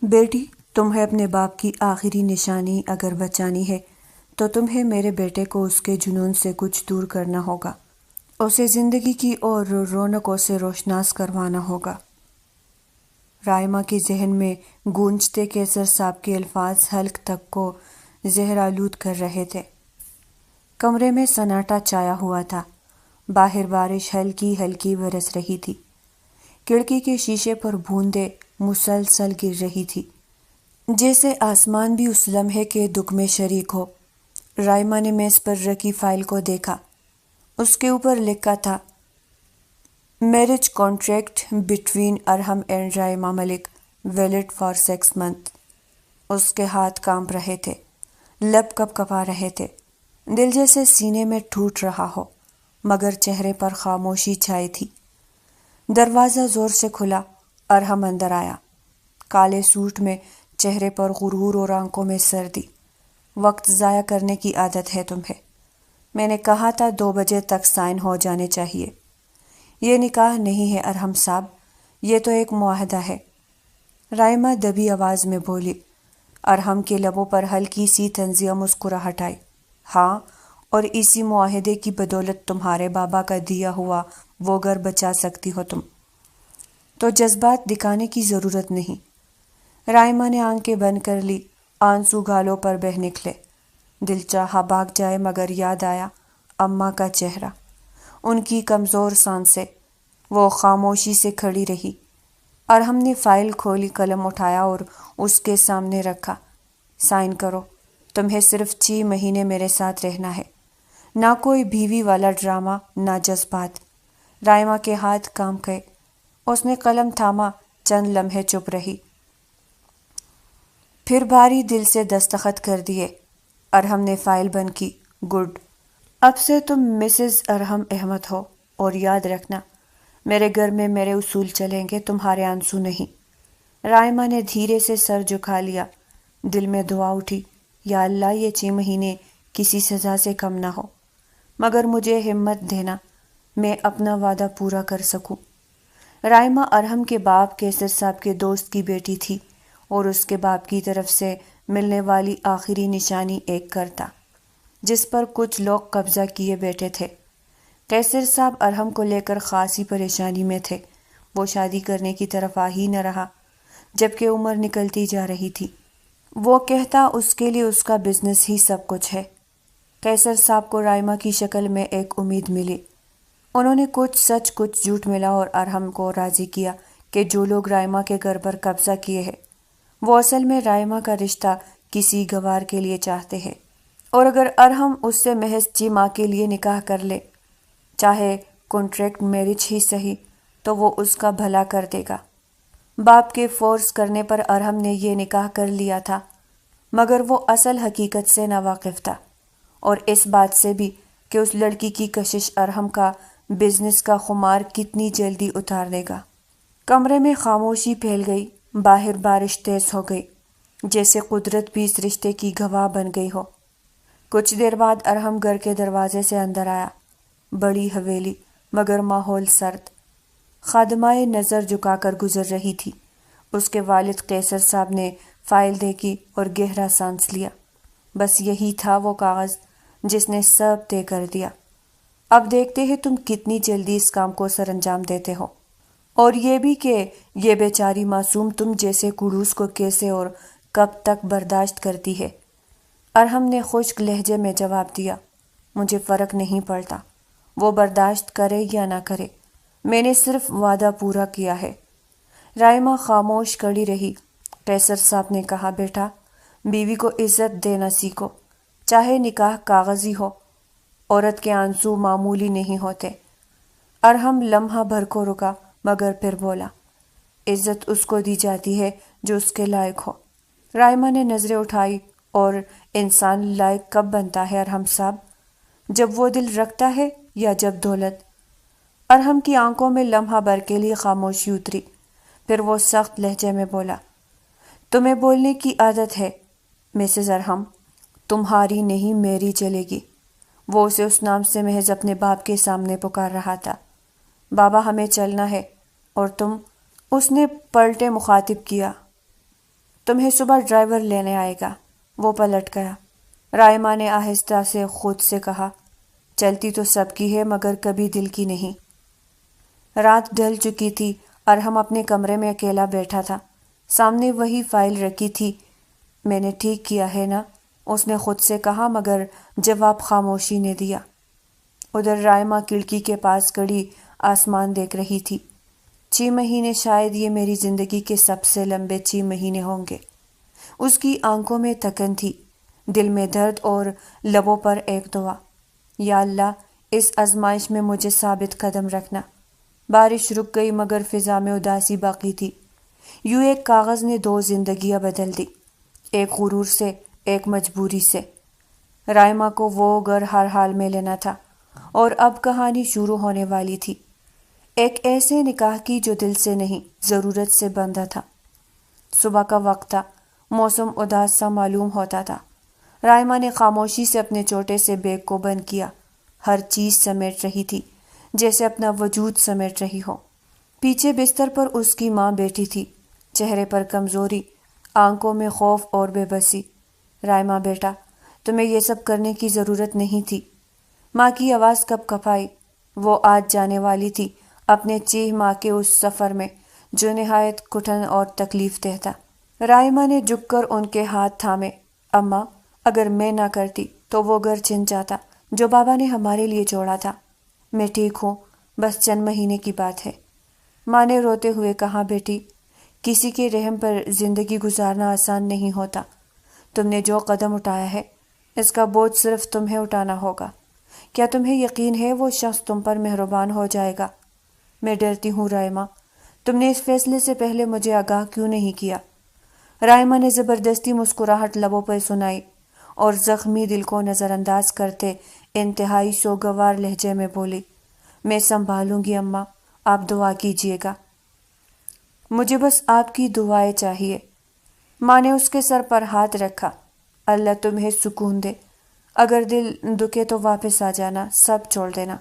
بیٹی، تمہیں اپنے باپ کی آخری نشانی اگر بچانی ہے تو تمہیں میرے بیٹے کو اس کے جنون سے کچھ دور کرنا ہوگا، اسے زندگی کی اور رونقوں سے روشناس کروانا ہوگا۔ رائما کے ذہن میں گونجتے کیسر صاحب کے الفاظ حلق تک کو زہر آلود کر رہے تھے۔ کمرے میں سناٹا چھایا ہوا تھا، باہر بارش ہلکی ہلکی برس رہی تھی، کھڑکی کے شیشے پر بوندیں مسلسل گر رہی تھی، جیسے آسمان بھی اس لمحے کے دکھ میں شریک ہو۔ رائما نے میز پر رکھی فائل کو دیکھا، اس کے اوپر لکھا تھا marriage contract between Arham and Raima Malik valid for 6 months۔ اس کے ہاتھ کانپ رہے تھے، لب کپ کپا رہے تھے، دل جیسے سینے میں ٹوٹ رہا ہو، مگر چہرے پر خاموشی چھائی تھی۔ دروازہ زور سے کھلا، ارحم اندر آیا، کالے سوٹ میں، چہرے پر غرور اور آنکھوں میں سردی۔ وقت ضائع کرنے کی عادت ہے تمہیں، میں نے کہا تھا 2 بجے تک سائن ہو جانے چاہیے۔ یہ نکاح نہیں ہے ارحم صاحب، یہ تو ایک معاہدہ ہے، رائما دبی آواز میں بولی۔ ارحم کے لبوں پر ہلکی سی طنزیہ مسکراہٹ آئی۔ ہاں، اور اسی معاہدے کی بدولت تمہارے بابا کا دیا ہوا وہ گھر بچا سکتی ہو تم، تو جذبات دکھانے کی ضرورت نہیں۔ رائما نے آنکھیں بند کر لی، آنسو گالوں پر بہہ نکلے۔ دل چاہا بھاگ جائے مگر یاد آیا اماں کا چہرہ، ان کی کمزور سانسیں۔ وہ خاموشی سے کھڑی رہی۔ ارحم نے فائل کھولی، قلم اٹھایا اور اس کے سامنے رکھا۔ سائن کرو، تمہیں صرف 6 مہینے میرے ساتھ رہنا ہے، نہ کوئی بیوی والا ڈرامہ، نہ جذبات۔ رائما کے ہاتھ کانپ گئے، اس نے قلم تھاما، چند لمحے چپ رہی، پھر بھاری دل سے دستخط کر دیے۔ ارحم نے فائل بند کی۔ گڈ، اب سے تم مسز ارحم احمد ہو، اور یاد رکھنا میرے گھر میں میرے اصول چلیں گے، تمہارے آنسو نہیں۔ رائما نے دھیرے سے سر جھکا لیا، دل میں دعا اٹھی، یا اللہ یہ 6 مہینے کسی سزا سے کم نہ ہو، مگر مجھے ہمت دینا، میں اپنا وعدہ پورا کر سکوں۔ رائما ارحم کے باپ کیسر صاحب کے دوست کی بیٹی تھی، اور اس کے باپ کی طرف سے ملنے والی آخری نشانی ایک گھر تھا جس پر کچھ لوگ قبضہ کیے بیٹھے تھے۔ کیسر صاحب ارحم کو لے کر خاصی پریشانی میں تھے، وہ شادی کرنے کی طرف آ ہی نہ رہا، جبکہ عمر نکلتی جا رہی تھی۔ وہ کہتا اس کے لیے اس کا بزنس ہی سب کچھ ہے۔ کیسر صاحب کو رائما کی شکل میں ایک امید ملی، انہوں نے کچھ سچ کچھ جھوٹ ملا اور ارحم کو راضی کیا کہ جو لوگ رائما کے گھر پر قبضہ کیے ہیں وہ اصل میں رائما کا رشتہ کسی گوار کے لیے چاہتے ہیں، اور اگر ارحم اس سے محض 6 ماہ کے لیے نکاح کر لے، چاہے کانٹریکٹ میرج ہی صحیح، تو وہ اس کا بھلا کر دے گا۔ باپ کے فورس کرنے پر ارحم نے یہ نکاح کر لیا تھا، مگر وہ اصل حقیقت سے ناواقف تھا، اور اس بات سے بھی کہ اس لڑکی کی کشش ارحم کا بزنس کا خمار کتنی جلدی اتار دے گا۔ کمرے میں خاموشی پھیل گئی، باہر بارش تیز ہو گئی، جیسے قدرت بھی اس رشتے کی گواہ بن گئی ہو۔ کچھ دیر بعد ارحم گھر کے دروازے سے اندر آیا، بڑی حویلی مگر ماحول سرد، خادمائے نظر جھکا کر گزر رہی تھی۔ اس کے والد قیصر صاحب نے فائل دیکھی اور گہرا سانس لیا، بس یہی تھا وہ کاغذ جس نے سب طے کر دیا۔ اب دیکھتے ہیں تم کتنی جلدی اس کام کو سر انجام دیتے ہو، اور یہ بھی کہ یہ بیچاری معصوم تم جیسے کڑوس کو کیسے اور کب تک برداشت کرتی ہے۔ ارحم نے خشک لہجے میں جواب دیا، مجھے فرق نہیں پڑتا، وہ برداشت کرے یا نہ کرے، میں نے صرف وعدہ پورا کیا ہے۔ رائما خاموش کھڑی رہی۔ قیصر صاحب نے کہا، بیٹا، بیوی کو عزت دینا سیکھو، چاہے نکاح کاغذی ہو، عورت کے آنسو معمولی نہیں ہوتے۔ ارحم لمحہ بھر کو رکا، مگر پھر بولا، عزت اس کو دی جاتی ہے جو اس کے لائق ہو۔ رائما نے نظریں اٹھائی، اور انسان لائق کب بنتا ہے ارحم صاحب؟ جب وہ دل رکھتا ہے یا جب دولت؟ ارحم کی آنکھوں میں لمحہ بھر کے لیے خاموشی اتری، پھر وہ سخت لہجے میں بولا، تمہیں بولنے کی عادت ہے مسز ارحم، تمہاری نہیں میری چلے گی۔ وہ اسے اس نام سے محض اپنے باپ کے سامنے پکار رہا تھا۔ بابا، ہمیں چلنا ہے، اور تم؟ اس نے پلٹے مخاطب کیا، تمہیں صبح ڈرائیور لینے آئے گا۔ وہ پلٹ گیا۔ رائما نے آہستہ سے خود سے کہا، چلتی تو سب کی ہے مگر کبھی دل کی نہیں۔ رات ڈھل چکی تھی، ارحم اپنے کمرے میں اکیلا بیٹھا تھا۔ سامنے وہی فائل رکھی تھی۔ میں نے ٹھیک کیا ہے نا؟ اس نے خود سے کہا مگر جواب خاموشی نے دیا۔ ادھر رائما کھڑکی کے پاس کھڑی آسمان دیکھ رہی تھی۔ 6 مہینے، شاید یہ میری زندگی کے سب سے لمبے 6 مہینے ہوں گے۔ اس کی آنکھوں میں تھکن تھی، دل میں درد اور لبوں پر ایک دعا، یا اللہ اس آزمائش میں مجھے ثابت قدم رکھنا۔ بارش رک گئی مگر فضا میں اداسی باقی تھی۔ یوں ایک کاغذ نے 2 زندگیاں بدل دی، ایک غرور سے، ایک مجبوری سے۔ رائما کو وہ گھر ہر حال میں لینا تھا، اور اب کہانی شروع ہونے والی تھی، ایک ایسے نکاح کی جو دل سے نہیں، ضرورت سے بندھا تھا۔ صبح کا وقت تھا، موسم اداس سا معلوم ہوتا تھا۔ رائما نے خاموشی سے اپنے چھوٹے سے بیگ کو بند کیا۔ ہر چیز سمیٹ رہی تھی، جیسے اپنا وجود سمیٹ رہی ہو۔ پیچھے بستر پر اس کی ماں بیٹھی تھی، چہرے پر کمزوری، آنکھوں میں خوف اور بے بسی۔ رائما بیٹا، تمہیں یہ سب کرنے کی ضرورت نہیں تھی۔ ماں کی آواز کپ کپائی۔ وہ آج جانے والی تھی اپنے 6 ماہ کے اس سفر میں جو نہایت کٹھن اور تکلیف دہ تھا۔ رائما نے جھک کر ان کے ہاتھ تھامے۔ اماں، اگر میں نہ کرتی تو وہ گھر چھن جاتا جو بابا نے ہمارے لیے چھوڑا تھا۔ میں ٹھیک ہوں، بس چند مہینے کی بات ہے۔ ماں نے روتے ہوئے کہا، بیٹی، کسی کے رحم پر زندگی گزارنا آسان نہیں ہوتا۔ تم نے جو قدم اٹھایا ہے اس کا بوجھ صرف تمہیں اٹھانا ہوگا۔ کیا تمہیں یقین ہے وہ شخص تم پر مہربان ہو جائے گا؟ میں ڈرتی ہوں رائما، تم نے اس فیصلے سے پہلے مجھے آگاہ کیوں نہیں کیا؟ رائما نے زبردستی مسکراہٹ لبوں پر سنائی اور زخمی دل کو نظر انداز کرتے انتہائی سوگوار لہجے میں بولی، میں سنبھالوں گی اماں، آپ دعا کیجیے گا۔ مجھے بس آپ کی دعائیں چاہیے۔ ماں نے اس کے سر پر ہاتھ رکھا۔ اللہ تمہیں سکون دے، اگر دل دکھے تو واپس آ جانا، سب چھوڑ دینا۔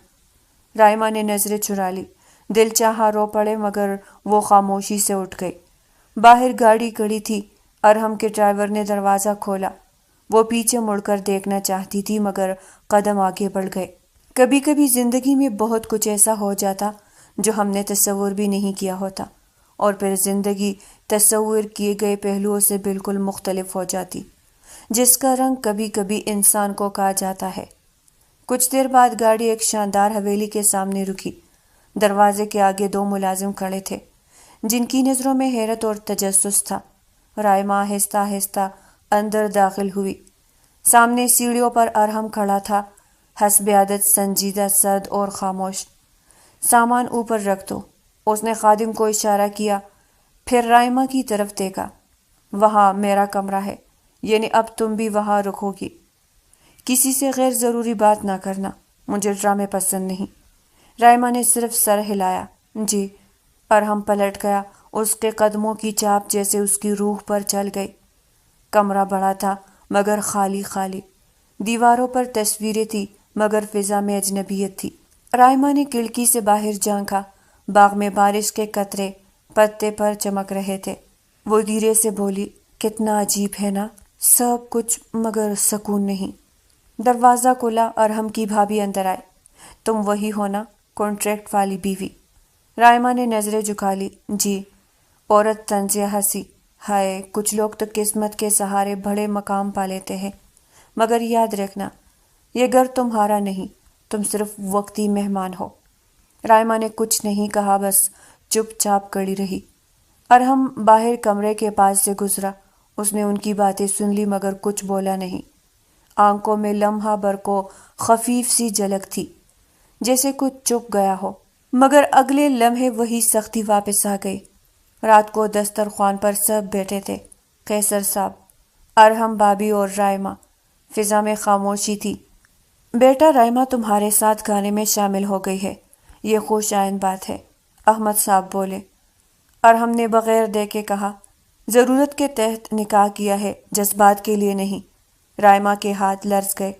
رائما نے نظریں چرا لی، دل چاہا رو پڑے مگر وہ خاموشی سے اٹھ گئی۔ باہر گاڑی کھڑی تھی، ارحم کے ڈرائیور نے دروازہ کھولا۔ وہ پیچھے مڑ کر دیکھنا چاہتی تھی مگر قدم آگے بڑھ گئے۔ کبھی کبھی زندگی میں بہت کچھ ایسا ہو جاتا جو ہم نے تصور بھی نہیں کیا ہوتا، اور پھر زندگی تصور کیے گئے پہلوؤں سے بالکل مختلف ہو جاتی، جس کا رنگ کبھی کبھی انسان کو کھا جاتا ہے۔ کچھ دیر بعد گاڑی ایک شاندار حویلی کے سامنے رکی۔ دروازے کے آگے 2 ملازم کھڑے تھے جن کی نظروں میں حیرت اور تجسس تھا۔ رائما آہستہ آہستہ اندر داخل ہوئی۔ سامنے سیڑھیوں پر ارحم کھڑا تھا، حسب عادت سنجیدہ، سرد اور خاموش۔ سامان اوپر رکھ دو، اس نے خادم کو اشارہ کیا، پھر رائما کی طرف دیکھا۔ وہاں میرا کمرہ ہے، یعنی اب تم بھی وہاں رکھو گی۔ کسی سے غیر ضروری بات نہ کرنا، مجھے ڈرامے پسند نہیں۔ رائما نے صرف سر ہلایا۔ جی۔ ارحم پلٹ گیا، اس کے قدموں کی چاپ جیسے اس کی روح پر چل گئی۔ کمرہ بڑا تھا مگر خالی خالی، دیواروں پر تصویریں تھی مگر فضا میں اجنبیت تھی۔ رائما نے کھڑکی سے باہر جھانکا، باغ میں بارش کے قطرے پتے پر چمک رہے تھے۔ وہ دھیرے سے بولی، کتنا عجیب ہے نا، سب کچھ مگر سکون نہیں۔ دروازہ کھلا، ارحم کی بھابھی اندر آئے۔ تم وہی ہو نا، کانٹریکٹ والی بیوی؟ رائما نے نظریں جھکا لی۔ جی۔ عورت طنزیہ ہنسی۔ ہائے، کچھ لوگ تو قسمت کے سہارے بڑے مقام پا لیتے ہیں، مگر یاد رکھنا یہ گھر تمہارا نہیں، تم صرف وقتی مہمان ہو۔ رائما نے کچھ نہیں کہا، بس چپ چاپ کھڑی رہی۔ ارحم باہر کمرے کے پاس سے گزرا۔ اس نے ان کی باتیں سن لی مگر کچھ بولا نہیں۔ آنکھوں میں لمحہ بھر کو خفیف سی جھلک تھی، جیسے کچھ چھپ گیا ہو، مگر اگلے لمحے وہی سختی واپس آ گئی۔ رات کو دسترخوان پر سب بیٹھے تھے، قیصر صاحب، ارحم بھابھی اور رائما۔ فضا میں خاموشی تھی۔ بیٹا، رائما تمہارے ساتھ گانے میں شامل ہو گئی ہے، یہ خوش آئند بات ہے، احمد صاحب بولے۔ ارحم نے بغیر دیکھے کہا، ضرورت کے تحت نکاح کیا ہے، جذبات کے لیے نہیں۔ رائما کے ہاتھ لرز گئے،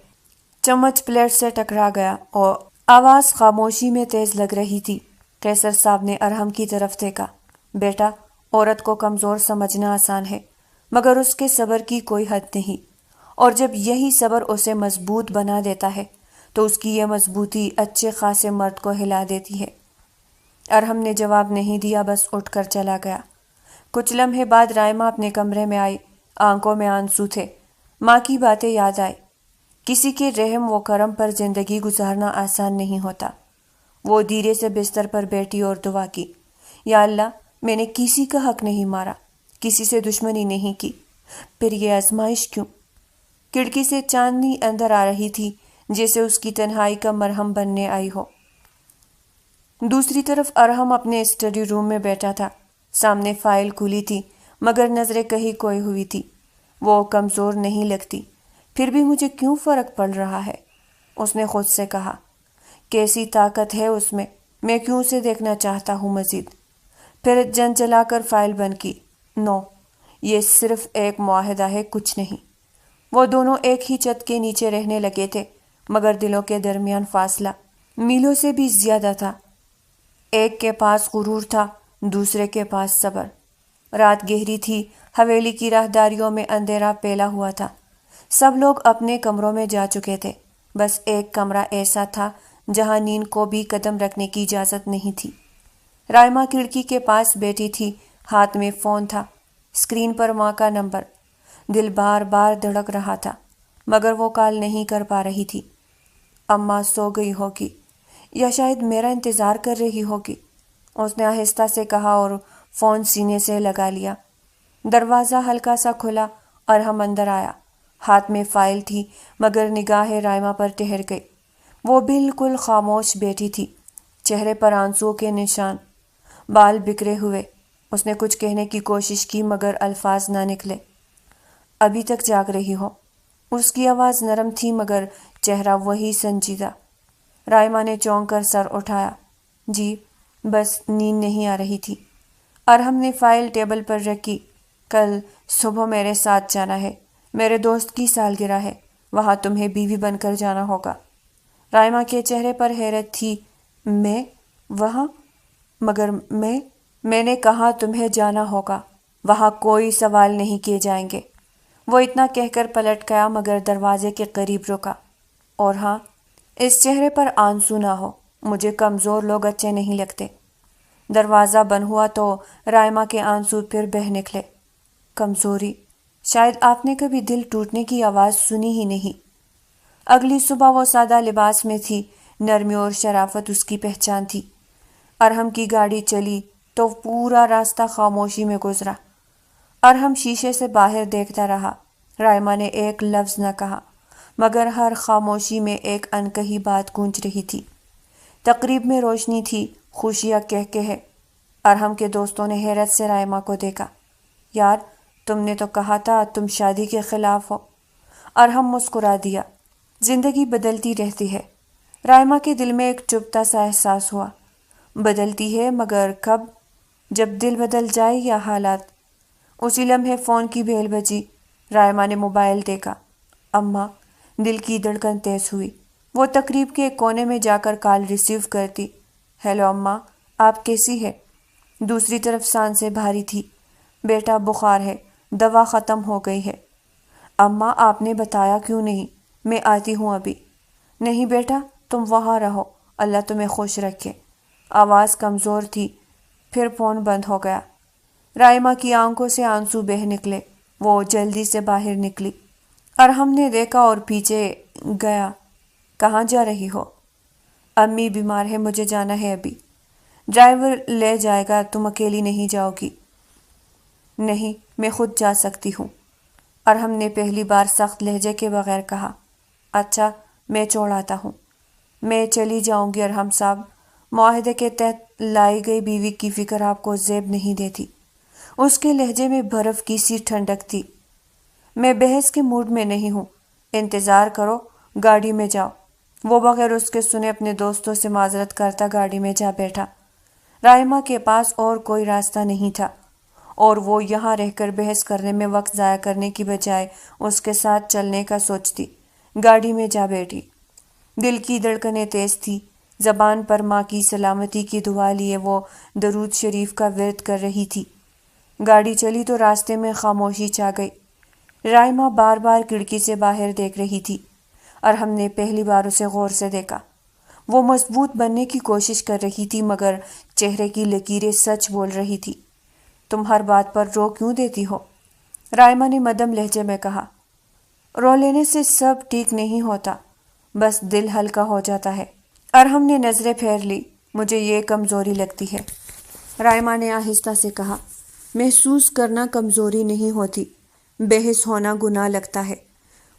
چمچ پلیٹ سے ٹکرا گیا اور آواز خاموشی میں تیز لگ رہی تھی۔ قیصر صاحب نے ارحم کی طرف دیکھا۔ بیٹا، عورت کو کمزور سمجھنا آسان ہے، مگر اس کے صبر کی کوئی حد نہیں، اور جب یہی صبر اسے مضبوط بنا دیتا ہے تو اس کی یہ مضبوطی اچھے خاصے مرد کو ہلا دیتی ہے۔ ارحم نے جواب نہیں دیا، بس اٹھ کر چلا گیا۔ کچھ لمحے بعد رائمہ اپنے کمرے میں آئی، آنکھوں میں آنسو تھے۔ ماں کی باتیں یاد آئی۔ کسی کے رحم و کرم پر زندگی گزارنا آسان نہیں ہوتا۔ وہ دھیرے سے بستر پر بیٹھی اور دعا کی، یا اللہ، میں نے کسی کا حق نہیں مارا، کسی سے دشمنی نہیں کی، پھر یہ آزمائش کیوں؟ کھڑکی سے چاندنی اندر آ رہی تھی، جیسے اس کی تنہائی کا مرہم بننے آئی ہو۔ دوسری طرف ارحم اپنے اسٹڈی روم میں بیٹھا تھا۔ سامنے فائل کھلی تھی، مگر نظریں کہیں کھوئی ہوئی تھی۔ وہ کمزور نہیں لگتی، پھر بھی مجھے کیوں فرق پڑ رہا ہے؟ اس نے خود سے کہا۔ کیسی طاقت ہے اس میں کیوں اسے دیکھنا چاہتا ہوں مزید؟ پھر جن چلا کر فائل بند کی۔ نو، یہ صرف ایک معاہدہ ہے، کچھ نہیں۔ وہ دونوں ایک ہی چھت کے نیچے رہنے لگے تھے، مگر دلوں کے درمیان فاصلہ میلوں سے بھی زیادہ تھا۔ ایک کے پاس غرور تھا، دوسرے کے پاس صبر۔ رات گہری تھی، حویلی کی راہداریوں میں اندھیرا پھیلا ہوا تھا۔ سب لوگ اپنے کمروں میں جا چکے تھے، بس ایک کمرہ ایسا تھا جہاں نیند کو بھی قدم رکھنے کی اجازت نہیں تھی۔ رائمہ کھڑکی کے پاس بیٹھی تھی، ہاتھ میں فون تھا، اسکرین پر ماں کا نمبر۔ دل بار بار دھڑک رہا تھا، مگر وہ کال نہیں کر پا رہی تھی۔ اماں سو گئی ہوگی، یا شاید میرا انتظار کر رہی ہوگی، اس نے آہستہ سے کہا اور فون سینے سے لگا لیا۔ دروازہ ہلکا سا کھلا اور ہم اندر آیا۔ ہاتھ میں فائل تھی، مگر نگاہ رائمہ پر ٹھہر گئی۔ وہ بالکل خاموش بیٹھی تھی، چہرے پر آنسوؤں کے نشان، بال بکھرے ہوئے۔ اس نے کچھ کہنے کی کوشش کی، مگر الفاظ نہ نکلے۔ ابھی تک جاگ رہی ہو؟ اس کی آواز نرم تھی، مگر چہرہ وہی سنجیدہ۔ رائمہ نے چونک کر سر اٹھایا۔ جی، بس نیند نہیں آ رہی تھی۔ ارحم نے فائل ٹیبل پر رکھی۔ کل صبح میرے ساتھ جانا ہے، میرے دوست کی سالگرہ ہے، وہاں تمہیں بیوی بن کر جانا ہوگا۔ رائمہ کے چہرے پر حیرت تھی۔ میں وہاں؟ مگر میں نے کہا تمہیں جانا ہوگا، وہاں کوئی سوال نہیں کیے جائیں گے۔ وہ اتنا کہہ کر پلٹ گیا، مگر دروازے کے قریب رکا۔ اور ہاں، اس چہرے پر آنسو نہ ہو، مجھے کمزور لوگ اچھے نہیں لگتے۔ دروازہ بند ہوا تو رائمہ کے آنسو پھر بہہ نکلے۔ کمزوری؟ شاید آپ نے کبھی دل ٹوٹنے کی آواز سنی ہی نہیں۔ اگلی صبح وہ سادہ لباس میں تھی، نرمی اور شرافت اس کی پہچان تھی۔ ارحم کی گاڑی چلی تو پورا راستہ خاموشی میں گزرا۔ ارحم شیشے سے باہر دیکھتا رہا۔ رائمہ نے ایک لفظ نہ کہا، مگر ہر خاموشی میں ایک انکہی بات گونج رہی تھی۔ تقریب میں روشنی تھی، خوشیاں کہکہے۔ ارحم کے دوستوں نے حیرت سے رائمہ کو دیکھا۔ یار، تم نے تو کہا تھا تم شادی کے خلاف ہو۔ ارحم مسکرا دیا۔ زندگی بدلتی رہتی ہے۔ رائمہ کے دل میں ایک چبھتا سا احساس ہوا۔ بدلتی ہے، مگر کب؟ جب دل بدل جائے یا حالات؟ اسی لمحے فون کی بیل بجی۔ رائمہ نے موبائل دیکھا۔ اماں، دل کی دھڑکن تیز ہوئی۔ وہ تقریب کے کونے میں جا کر کال ریسیو کرتی۔ ہیلو اماں، آپ کیسی ہے؟ دوسری طرف سانسیں بھاری تھی۔ بیٹا بخار ہے، دوا ختم ہو گئی ہے۔ اماں، آپ نے بتایا کیوں نہیں؟ میں آتی ہوں ابھی۔ نہیں بیٹا، تم وہاں رہو، اللہ تمہیں خوش رکھے۔ آواز کمزور تھی، پھر فون بند ہو گیا۔ رائمہ کی آنکھوں سے آنسو بہہ نکلے۔ وہ جلدی سے باہر نکلی۔ ارحم نے دیکھا اور پیچھے گیا۔ کہاں جا رہی ہو؟ امی بیمار ہے، مجھے جانا ہے ابھی۔ ڈرائیور لے جائے گا، تم اکیلی نہیں جاؤ گی؟ نہیں، میں خود جا سکتی ہوں، ارحم نے پہلی بار سخت لہجے کے بغیر کہا۔ اچھا، میں چھوڑ آتا ہوں۔ میں چلی جاؤں گی ارحم صاحب، معاہدے کے تحت لائی گئی بیوی کی فکر آپ کو زیب نہیں دیتی۔ اس کے لہجے میں برف کی سی ٹھنڈک تھی۔ میں بحث کے موڈ میں نہیں ہوں، انتظار کرو، گاڑی میں جاؤ۔ وہ بغیر اس کے سنے اپنے دوستوں سے معذرت کرتا گاڑی میں جا بیٹھا۔ رائمہ کے پاس اور کوئی راستہ نہیں تھا، اور وہ یہاں رہ کر بحث کرنے میں وقت ضائع کرنے کی بجائے اس کے ساتھ چلنے کا سوچتی۔ گاڑی میں جا بیٹھی۔ دل کی دھڑکنیں تیز تھی۔ زبان پر ماں کی سلامتی کی دعا لیے وہ درود شریف کا ورد کر رہی تھی۔ گاڑی چلی تو راستے میں خاموشی چھا گئی۔ رائمہ بار بار کھڑکی سے باہر دیکھ رہی تھی اور ہم نے پہلی بار اسے غور سے دیکھا۔ وہ مضبوط بننے کی کوشش کر رہی تھی مگر چہرے کی لکیریں سچ بول رہی تھی۔ تم ہر بات پر رو کیوں دیتی ہو؟ رائمہ نے مدھم لہجے میں کہا۔ رو لینے سے سب ٹھیک نہیں ہوتا، بس دل ہلکا ہو جاتا ہے۔ اور ہم نے نظریں پھیر لی۔ مجھے یہ کمزوری لگتی ہے، رائمہ نے آہستہ سے کہا۔ محسوس کرنا کمزوری نہیں ہوتی، بحث ہونا گناہ لگتا ہے۔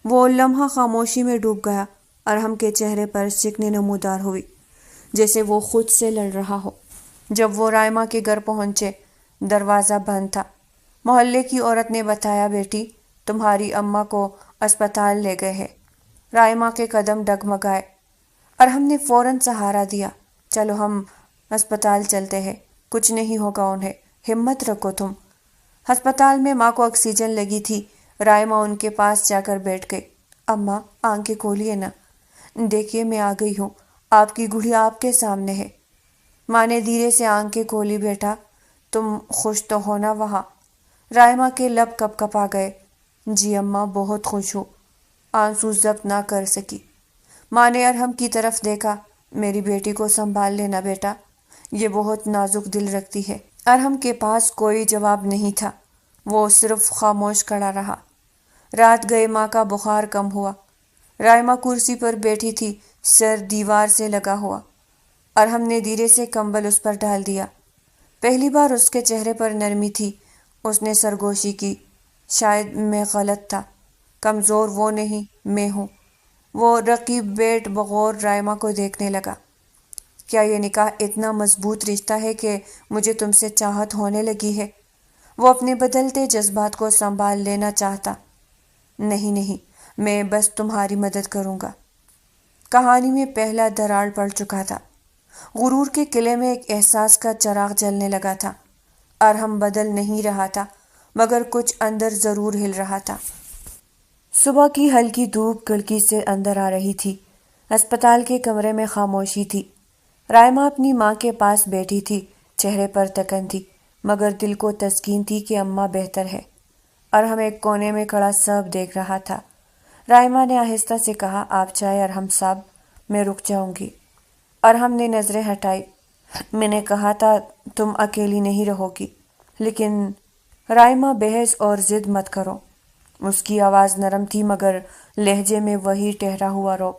وہ لمحہ خاموشی میں ڈوب گیا اور ہم کے چہرے پر سکنیں نمودار ہوئی، جیسے وہ خود سے لڑ رہا ہو۔ جب وہ رائمہ کے گھر پہنچے، دروازہ بند تھا۔ محلے کی عورت نے بتایا، بیٹی تمہاری اماں کو اسپتال لے گئے ہیں۔ رائمہ کے قدم ڈگمگائے اور ہم نے فوراً سہارا دیا۔ چلو ہم اسپتال چلتے ہیں، کچھ نہیں ہوگا انہیں، ہمت رکھو تم۔ ہسپتال میں ماں کو آکسیجن لگی تھی۔ رائمہ ان کے پاس جا کر بیٹھ گئی۔ اماں آنکھیں کھولیے نا، دیکھیے میں آ گئی ہوں، آپ کی گڑیا آپ کے سامنے ہے۔ ماں نے دھیرے سے آنکھیں کھولی۔ بیٹا تم خوش تو ہو نا وہاں؟ رائمہ کے لب کپ کپا گئے۔ جی اماں بہت خوش ہوں، آنسو ضبط نہ کر سکی۔ ماں نے ارحم کی طرف دیکھا۔ میری بیٹی کو سنبھال لینا بیٹا، یہ بہت نازک دل رکھتی ہے۔ ارحم کے پاس کوئی جواب نہیں تھا، وہ صرف خاموش کھڑا رہا۔ رات گئے ماں کا بخار کم ہوا۔ رائمہ کرسی پر بیٹھی تھی، سر دیوار سے لگا ہوا۔ ارحم نے دھیرے سے کمبل اس پر ڈال دیا۔ پہلی بار اس کے چہرے پر نرمی تھی۔ اس نے سرگوشی کی، شاید میں غلط تھا، کمزور وہ نہیں میں ہوں۔ وہ رقیب بیٹھ بغور رائمہ کو دیکھنے لگا۔ کیا یہ نکاح اتنا مضبوط رشتہ ہے کہ مجھے تم سے چاہت ہونے لگی ہے؟ وہ اپنے بدلتے جذبات کو سنبھال لینا چاہتا۔ نہیں، میں بس تمہاری مدد کروں گا۔ کہانی میں پہلا دراڑ پڑ چکا تھا۔ غرور کے قلعے میں ایک احساس کا چراغ جلنے لگا تھا۔ ارحم بدل نہیں رہا تھا مگر کچھ اندر ضرور ہل رہا تھا۔ صبح کی ہلکی دھوپ کھڑکی سے اندر آ رہی تھی۔ اسپتال کے کمرے میں خاموشی تھی۔ رائمہ اپنی ماں کے پاس بیٹھی تھی، چہرے پر تکن تھی مگر دل کو تسکین تھی کہ اماں بہتر ہے۔ ارحم ایک کونے میں کھڑا سب دیکھ رہا تھا۔ رائمہ نے آہستہ سے کہا، آپ چاہے ارحم صاحب، میں رک جاؤں گی۔ ارحم نے نظریں ہٹائی۔ میں نے کہا تھا تم اکیلی نہیں رہو گی، لیکن رائمہ بحث اور ضد مت کرو۔ اس کی آواز نرم تھی مگر لہجے میں وہی ٹھہرا ہوا روب۔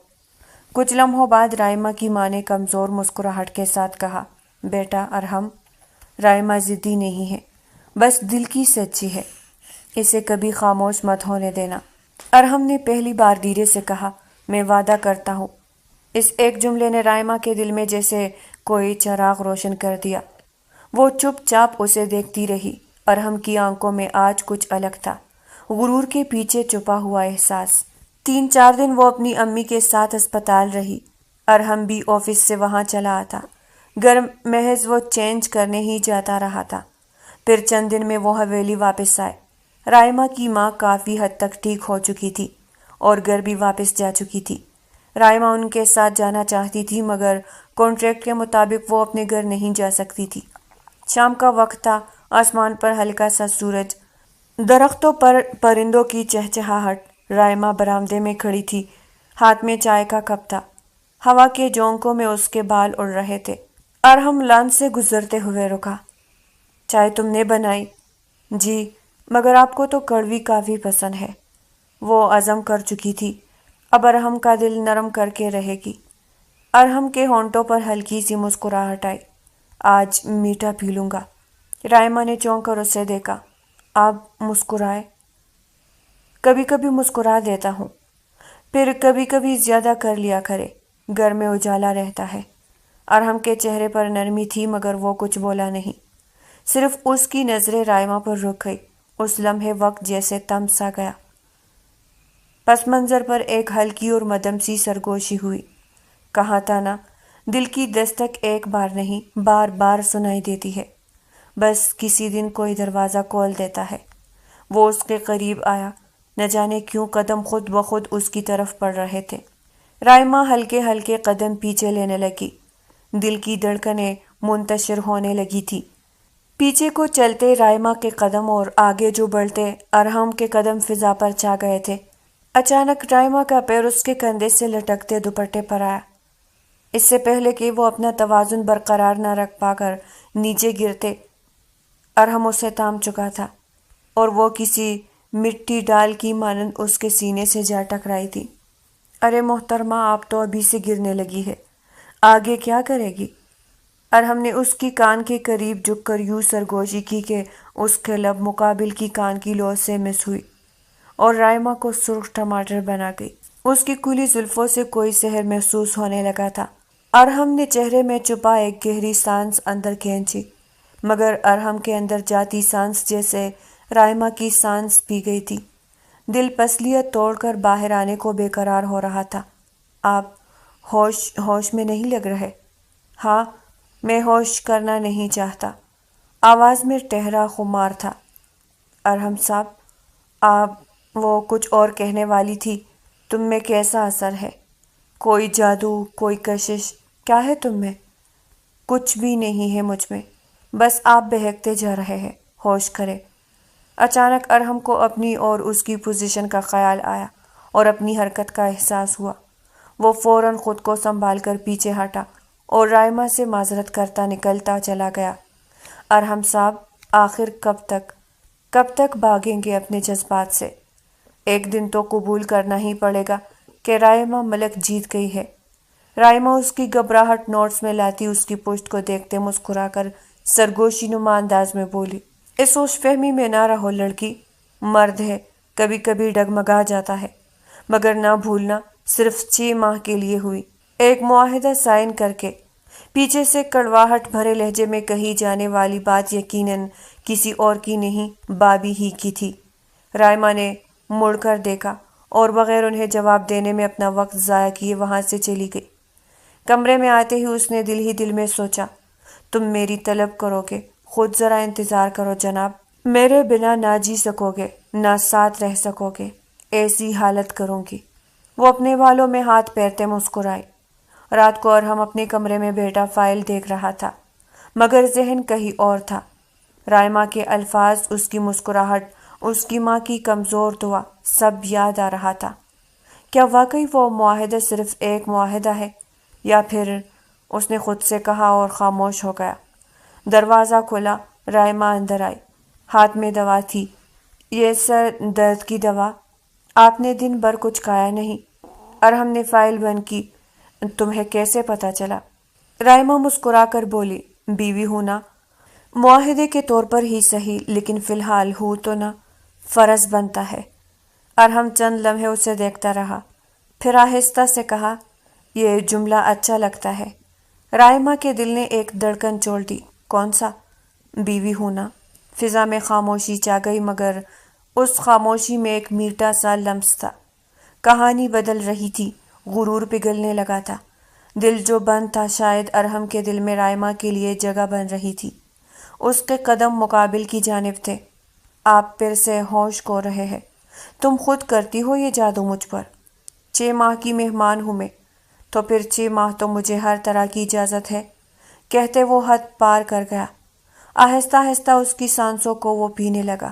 کچھ لمحوں بعد رائمہ کی ماں نے کمزور مسکراہٹ کے ساتھ کہا، بیٹا ارحم، رائمہ ضدی نہیں ہے، بس دل کی سچی ہے، اسے کبھی خاموش مت ہونے دینا۔ ارحم نے پہلی بار دھیرے سے کہا، میں وعدہ کرتا ہوں۔ اس ایک جملے نے رائمہ کے دل میں جیسے کوئی چراغ روشن کر دیا۔ وہ چپ چاپ اسے دیکھتی رہی۔ ارحم کی آنکھوں میں آج کچھ الگ تھا، غرور کے پیچھے چھپا ہوا احساس۔ 3-4 دن وہ اپنی امی کے ساتھ اسپتال رہی۔ ارحم بھی آفس سے وہاں چلا آتا۔ گھر محض وہ چینج کرنے ہی جاتا رہا تھا۔ پھر چند دن میں وہ حویلی واپس آئے۔ رائمہ کی ماں کافی حد تک ٹھیک ہو چکی تھی اور گھر بھی واپس جا چکی تھی۔ رائمہ ان کے ساتھ جانا چاہتی تھی مگر کانٹریکٹ کے مطابق وہ اپنے گھر نہیں جا سکتی تھی۔ شام کا وقت تھا، آسمان پر ہلکا سا سورج، درختوں پر پرندوں کی چہچہاہٹ۔ رائمہ برآمدے میں کھڑی تھی، ہاتھ میں چائے کا کپ تھا، ہوا کے جھونکوں میں اس کے بال اڑ رہے تھے۔ ارحم لان سے گزرتے ہوئے رکا۔ چائے تم نے بنائی؟ جی، مگر آپ کو تو کڑوی کافی پسند ہے۔ وہ عزم کر چکی تھی، اب ارحم کا دل نرم کر کے رہے گی۔ ارحم کے ہونٹوں پر ہلکی سی مسکراہٹ آئی۔ آج میٹھا پی لوں گا۔ رائمہ نے چونک کر اسے دیکھا۔ آپ مسکرائے؟ کبھی کبھی مسکرا دیتا ہوں، پھر کبھی کبھی زیادہ کر لیا کرے، گھر میں اجالا رہتا ہے۔ ارحم کے چہرے پر نرمی تھی مگر وہ کچھ بولا نہیں، صرف اس کی نظریں رائمہ پر رک گئی۔ اس لمحے وقت جیسے تھم سا گیا۔ پس منظر پر ایک ہلکی اور مدھم سی سرگوشی ہوئی۔ کہا تھا نا، دل کی دستک ایک بار نہیں بار بار سنائی دیتی ہے، بس کسی دن کوئی دروازہ کھول دیتا ہے۔ وہ اس کے قریب آیا، نہ جانے کیوں قدم خود بخود اس کی طرف پڑ رہے تھے۔ رائمہ ہلکے ہلکے قدم پیچھے لینے لگی، دل کی دھڑکنیں منتشر ہونے لگی تھی۔ پیچھے کو چلتے رائما کے قدم اور آگے جو بڑھتے ارحم کے قدم فضا پر چھا گئے تھے۔ اچانک رائما کا پیر اس کے کندھے سے لٹکتے دوپٹے پر آیا۔ اس سے پہلے کہ وہ اپنا توازن برقرار نہ رکھ پا کر نیچے گرتے، ارحم اسے تام چکا تھا اور وہ کسی مٹی ڈال کی مانند اس کے سینے سے جا ٹکرائی تھی۔ ارے محترمہ، آپ تو ابھی سے گرنے لگی ہے، آگے کیا کرے گی؟ ارحم نے اس کی کان کے قریب جھک کر یوں سرگوشی کی کہ اس کے لب مقابل کی کان کی لو سے مس ہوئی اور رائما کو سرخ ٹماٹر بنا گئی۔ اس کی کھلی زلفوں سے کوئی سحر محسوس ہونے لگا تھا۔ ارحم نے چہرے میں چھپا ایک گہری سانس اندر کھینچی، مگر ارحم کے اندر جاتی سانس جیسے رائما کی سانس پی گئی تھی۔ دل پسلیت توڑ کر باہر آنے کو بے قرار ہو رہا تھا۔ آپ ہوش میں نہیں لگ رہے؟ ہاں، میں ہوش کرنا نہیں چاہتا۔ آواز میں ٹھہرا خمار تھا۔ ارحم صاحب، آپ وہ کچھ اور کہنے والی تھی۔ تم میں کیسا اثر ہے؟ کوئی جادو، کوئی کشش، کیا ہے تم میں؟ کچھ بھی نہیں ہے مجھ میں، بس آپ بہکتے جا رہے ہیں۔ ہوش کرے۔ اچانک ارحم کو اپنی اور اس کی پوزیشن کا خیال آیا اور اپنی حرکت کا احساس ہوا۔ وہ فوراً خود کو سنبھال کر پیچھے ہٹا اور رائما سے معذرت کرتا نکلتا چلا گیا۔ ارحم صاحب، آخر کب تک بھاگیں گے اپنے جذبات سے؟ ایک دن تو قبول کرنا ہی پڑے گا کہ رائما ملک جیت گئی ہے۔ رائما اس کی گھبراہٹ نوٹس میں لاتی اس کی پشت کو دیکھتے مسکرا کر سرگوشی نما انداز میں بولی، اس سوچ فہمی میں نہ رہو لڑکی، مرد ہے، کبھی کبھی ڈگمگا جاتا ہے، مگر نہ بھولنا صرف 6 ماہ کے لیے ہوئی۔ ایک معاہدہ سائن کر کے۔ پیچھے سے کڑواہٹ بھرے لہجے میں کہی جانے والی بات یقیناً کسی اور کی نہیں، بابی ہی کی تھی۔ رائما نے مڑ کر دیکھا اور بغیر انہیں جواب دینے میں اپنا وقت ضائع کیے وہاں سے چلی گئی۔ کمرے میں آتے ہی اس نے دل ہی دل میں سوچا، تم میری طلب کرو گے، خود ذرا انتظار کرو جناب، میرے بنا نہ جی سکو گے، نہ ساتھ رہ سکو گے، ایسی حالت کروں گی۔ وہ اپنے بالوں میں ہاتھ پھیرتے مسکرائی۔ رات کو ارحم اپنے کمرے میں بیٹا فائل دیکھ رہا تھا، مگر ذہن کہیں اور تھا۔ رائما کے الفاظ، اس کی مسکراہٹ، اس کی ماں کی کمزور دعا، سب یاد آ رہا تھا۔ کیا واقعی وہ معاہدہ صرف ایک معاہدہ ہے، یا پھر؟ اس نے خود سے کہا اور خاموش ہو گیا۔ دروازہ کھلا، رائما اندر آئی، ہاتھ میں دوا تھی۔ یہ سر درد کی دوا؟ آپ نے دن بھر کچھ کھایا نہیں؟ ارحم نے فائل بند کی۔ تمہیں کیسے پتا چلا؟ رائما مسکرا کر بولی، بیوی ہوں نا، معاہدے کے طور پر ہی صحیح، لیکن فی الحال ہوں تو نا، فرض بنتا ہے۔ ارحم چند لمحے اسے دیکھتا رہا، پھر آہستہ سے کہا، یہ جملہ اچھا لگتا ہے۔ رائما کے دل نے ایک دھڑکن چھوڑ دی۔ کون سا؟ بیوی ہوں نا۔ فضا میں خاموشی چھا گئی، مگر اس خاموشی میں ایک میٹھا سا لمس تھا۔ کہانی بدل رہی تھی، غرور پگھلنے لگا تھا۔ دل جو بند تھا، شاید ارحم کے دل میں رائما کے لیے جگہ بن رہی تھی۔ اس کے قدم مقابل کی جانب تھے۔ آپ پھر سے ہوش کھو رہے ہیں۔ تم خود کرتی ہو یہ جادو مجھ پر۔ 6 ماہ کی مہمان ہوں میں، تو پھر 6 ماہ تو مجھے ہر طرح کی اجازت ہے، کہتے وہ حد پار کر گیا۔ آہستہ آہستہ اس کی سانسوں کو وہ پینے لگا۔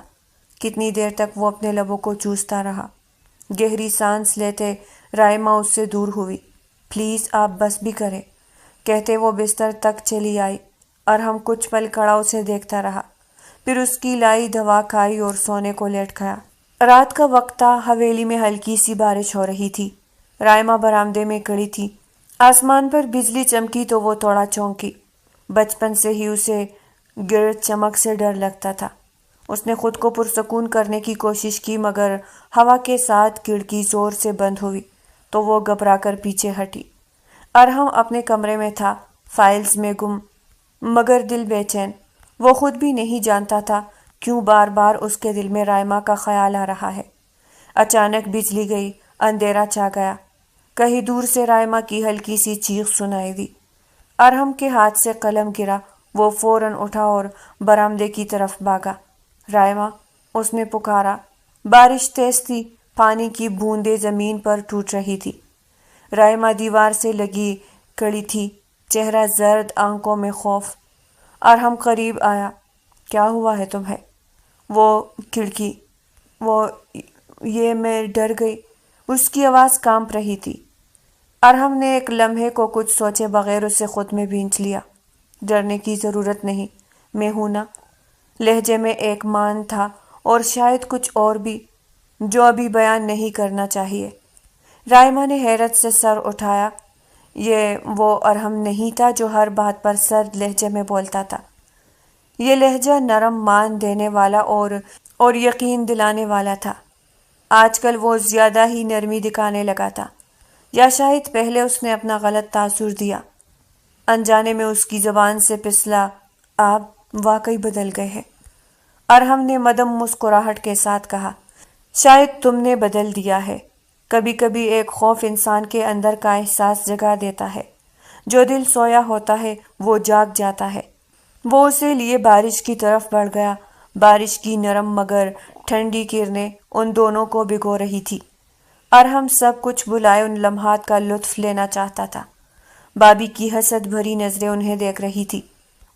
کتنی دیر تک وہ اپنے لبوں کو چوستا رہا۔ گہری سانس لیتے رائما اس سے دور ہوئی۔ پلیز آپ بس بھی کریں، کہتے وہ بستر تک چلی آئی۔ ارحم کچھ پل کھڑا اسے دیکھتا رہا، پھر اس کی لائی دوا کھائی اور سونے کو لیٹ گیا۔ رات کا وقت تھا، حویلی میں ہلکی سی بارش ہو رہی تھی۔ رائما برآمدے میں کھڑی تھی۔ آسمان پر بجلی چمکی تو وہ تھوڑا چونکی۔ بچپن سے ہی اسے گرد چمک سے ڈر لگتا تھا۔ اس نے خود کو پرسکون کرنے کی کوشش کی، مگر ہوا کے ساتھ کھڑکی زور سے بند ہوئی تو وہ گھبرا کر پیچھے ہٹی۔ ارحم اپنے کمرے میں تھا، فائلز میں گم، مگر دل بے چین۔ وہ خود بھی نہیں جانتا تھا کیوں بار بار اس کے دل میں رائما کا خیال آ رہا ہے۔ اچانک بجلی گئی، اندھیرا چھا گیا۔ کہیں دور سے رائما کی ہلکی سی چیخ سنائی دی۔ ارحم کے ہاتھ سے قلم گرا، وہ فوراً اٹھا اور برآمدے کی طرف بھاگا۔ رائما، اس نے پکارا۔ بارش تیز تھی، پانی کی بوندیں زمین پر ٹوٹ رہی تھی۔ رائما دیوار سے لگی کھڑی تھی، چہرہ زرد، آنکھوں میں خوف۔ ارحم قریب آیا۔ کیا ہوا ہے تمہیں؟ وہ کھڑکی، وہ یہ میں ڈر گئی۔ اس کی آواز کانپ رہی تھی۔ ارحم نے ایک لمحے کو کچھ سوچے بغیر اسے خود میں بھینچ لیا۔ ڈرنے کی ضرورت نہیں، میں ہوں نا۔ لہجے میں ایک مان تھا اور شاید کچھ اور بھی جو ابھی بیان نہیں کرنا چاہیے۔ رائمہ نے حیرت سے سر اٹھایا۔ یہ وہ ارحم نہیں تھا جو ہر بات پر سرد لہجے میں بولتا تھا۔ یہ لہجہ نرم مان دینے والا اور یقین دلانے والا تھا۔ آج کل وہ زیادہ ہی نرمی دکھانے لگا تھا، یا شاید پہلے اس نے اپنا غلط تاثر دیا۔ انجانے میں اس کی زبان سے پھسلا، آپ واقعی بدل گئے ہیں۔ ارحم نے مدم مسکراہٹ کے ساتھ کہا، شاید تم نے بدل دیا ہے۔ کبھی کبھی ایک خوف انسان کے اندر کا احساس جگا دیتا ہے۔ جو دل سویا ہوتا ہے وہ جاگ جاتا ہے۔ وہ اسے لیے بارش کی طرف بڑھ گیا۔ بارش کی نرم مگر ٹھنڈی کرنیں ان دونوں کو بھگو رہی تھی۔ ارحم سب کچھ بلائے ان لمحات کا لطف لینا چاہتا تھا۔ بابی کی حسد بھری نظریں انہیں دیکھ رہی تھی۔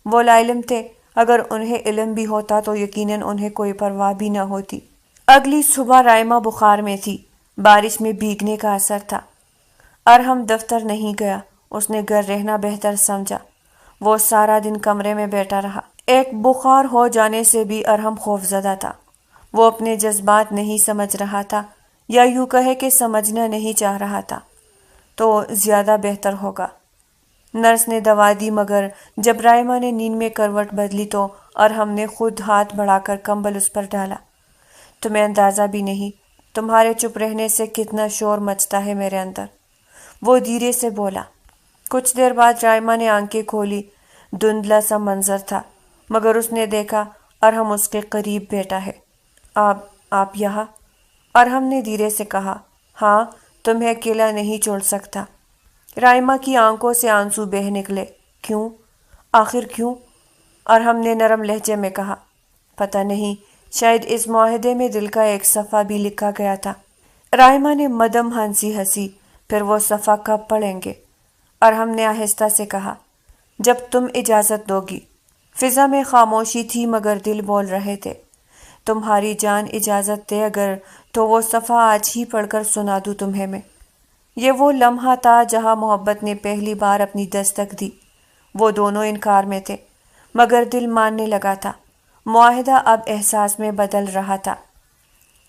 وہ لاعلم تھے، اگر انہیں علم بھی ہوتا تو یقیناً انہیں کوئی پرواہ بھی نہ ہوتی۔ اگلی صبح رائمہ بخار میں تھی۔ بارش میں بھیگنے کا اثر تھا۔ ارحم دفتر نہیں گیا۔ اس نے گھر رہنا بہتر سمجھا۔ وہ سارا دن کمرے میں بیٹھا رہا۔ ایک بخار ہو جانے سے بھی ارحم خوفزدہ تھا۔ وہ اپنے جذبات نہیں سمجھ رہا تھا، یا یوں کہے کہ سمجھنا نہیں چاہ رہا تھا۔ تو زیادہ بہتر ہوگا۔ نرس نے دوا دی، مگر جب رائمہ نے نیند میں کروٹ بدلی تو ارحم نے خود ہاتھ بڑھا کر کمبل اس پر ڈالا۔ تمہیں اندازہ بھی نہیں تمہارے چپ رہنے سے کتنا شور مچتا ہے میرے اندر، وہ دھیرے سے بولا۔ کچھ دیر بعد رائمہ نے آنکھیں کھولی۔ دھندلا سا منظر تھا، مگر اس نے دیکھا ارحم اس کے قریب بیٹھا ہے۔ آپ یہاں؟ ارحم نے دھیرے سے کہا، ہاں، تمہیں اکیلا نہیں چھوڑ سکتا۔ رائمہ کی آنکھوں سے آنسو بہہ نکلے۔ کیوں؟ آخر کیوں؟ ارحم نے نرم لہجے میں کہا، پتہ نہیں، شاید اس معاہدے میں دل کا ایک صفحہ بھی لکھا گیا تھا۔ رائمہ نے مدم ہنسی، پھر وہ صفحہ کب پڑھیں گے؟ ارحم نے آہستہ سے کہا، جب تم اجازت دو گی۔ فضا میں خاموشی تھی مگر دل بول رہے تھے۔ تمہاری جان اجازت دے اگر تو وہ صفحہ آج ہی پڑھ کر سنا دوں تمہیں میں۔ یہ وہ لمحہ تھا جہاں محبت نے پہلی بار اپنی دستک دی۔ وہ دونوں انکار میں تھے، مگر دل ماننے لگا تھا۔ معاہدہ اب احساس میں بدل رہا تھا۔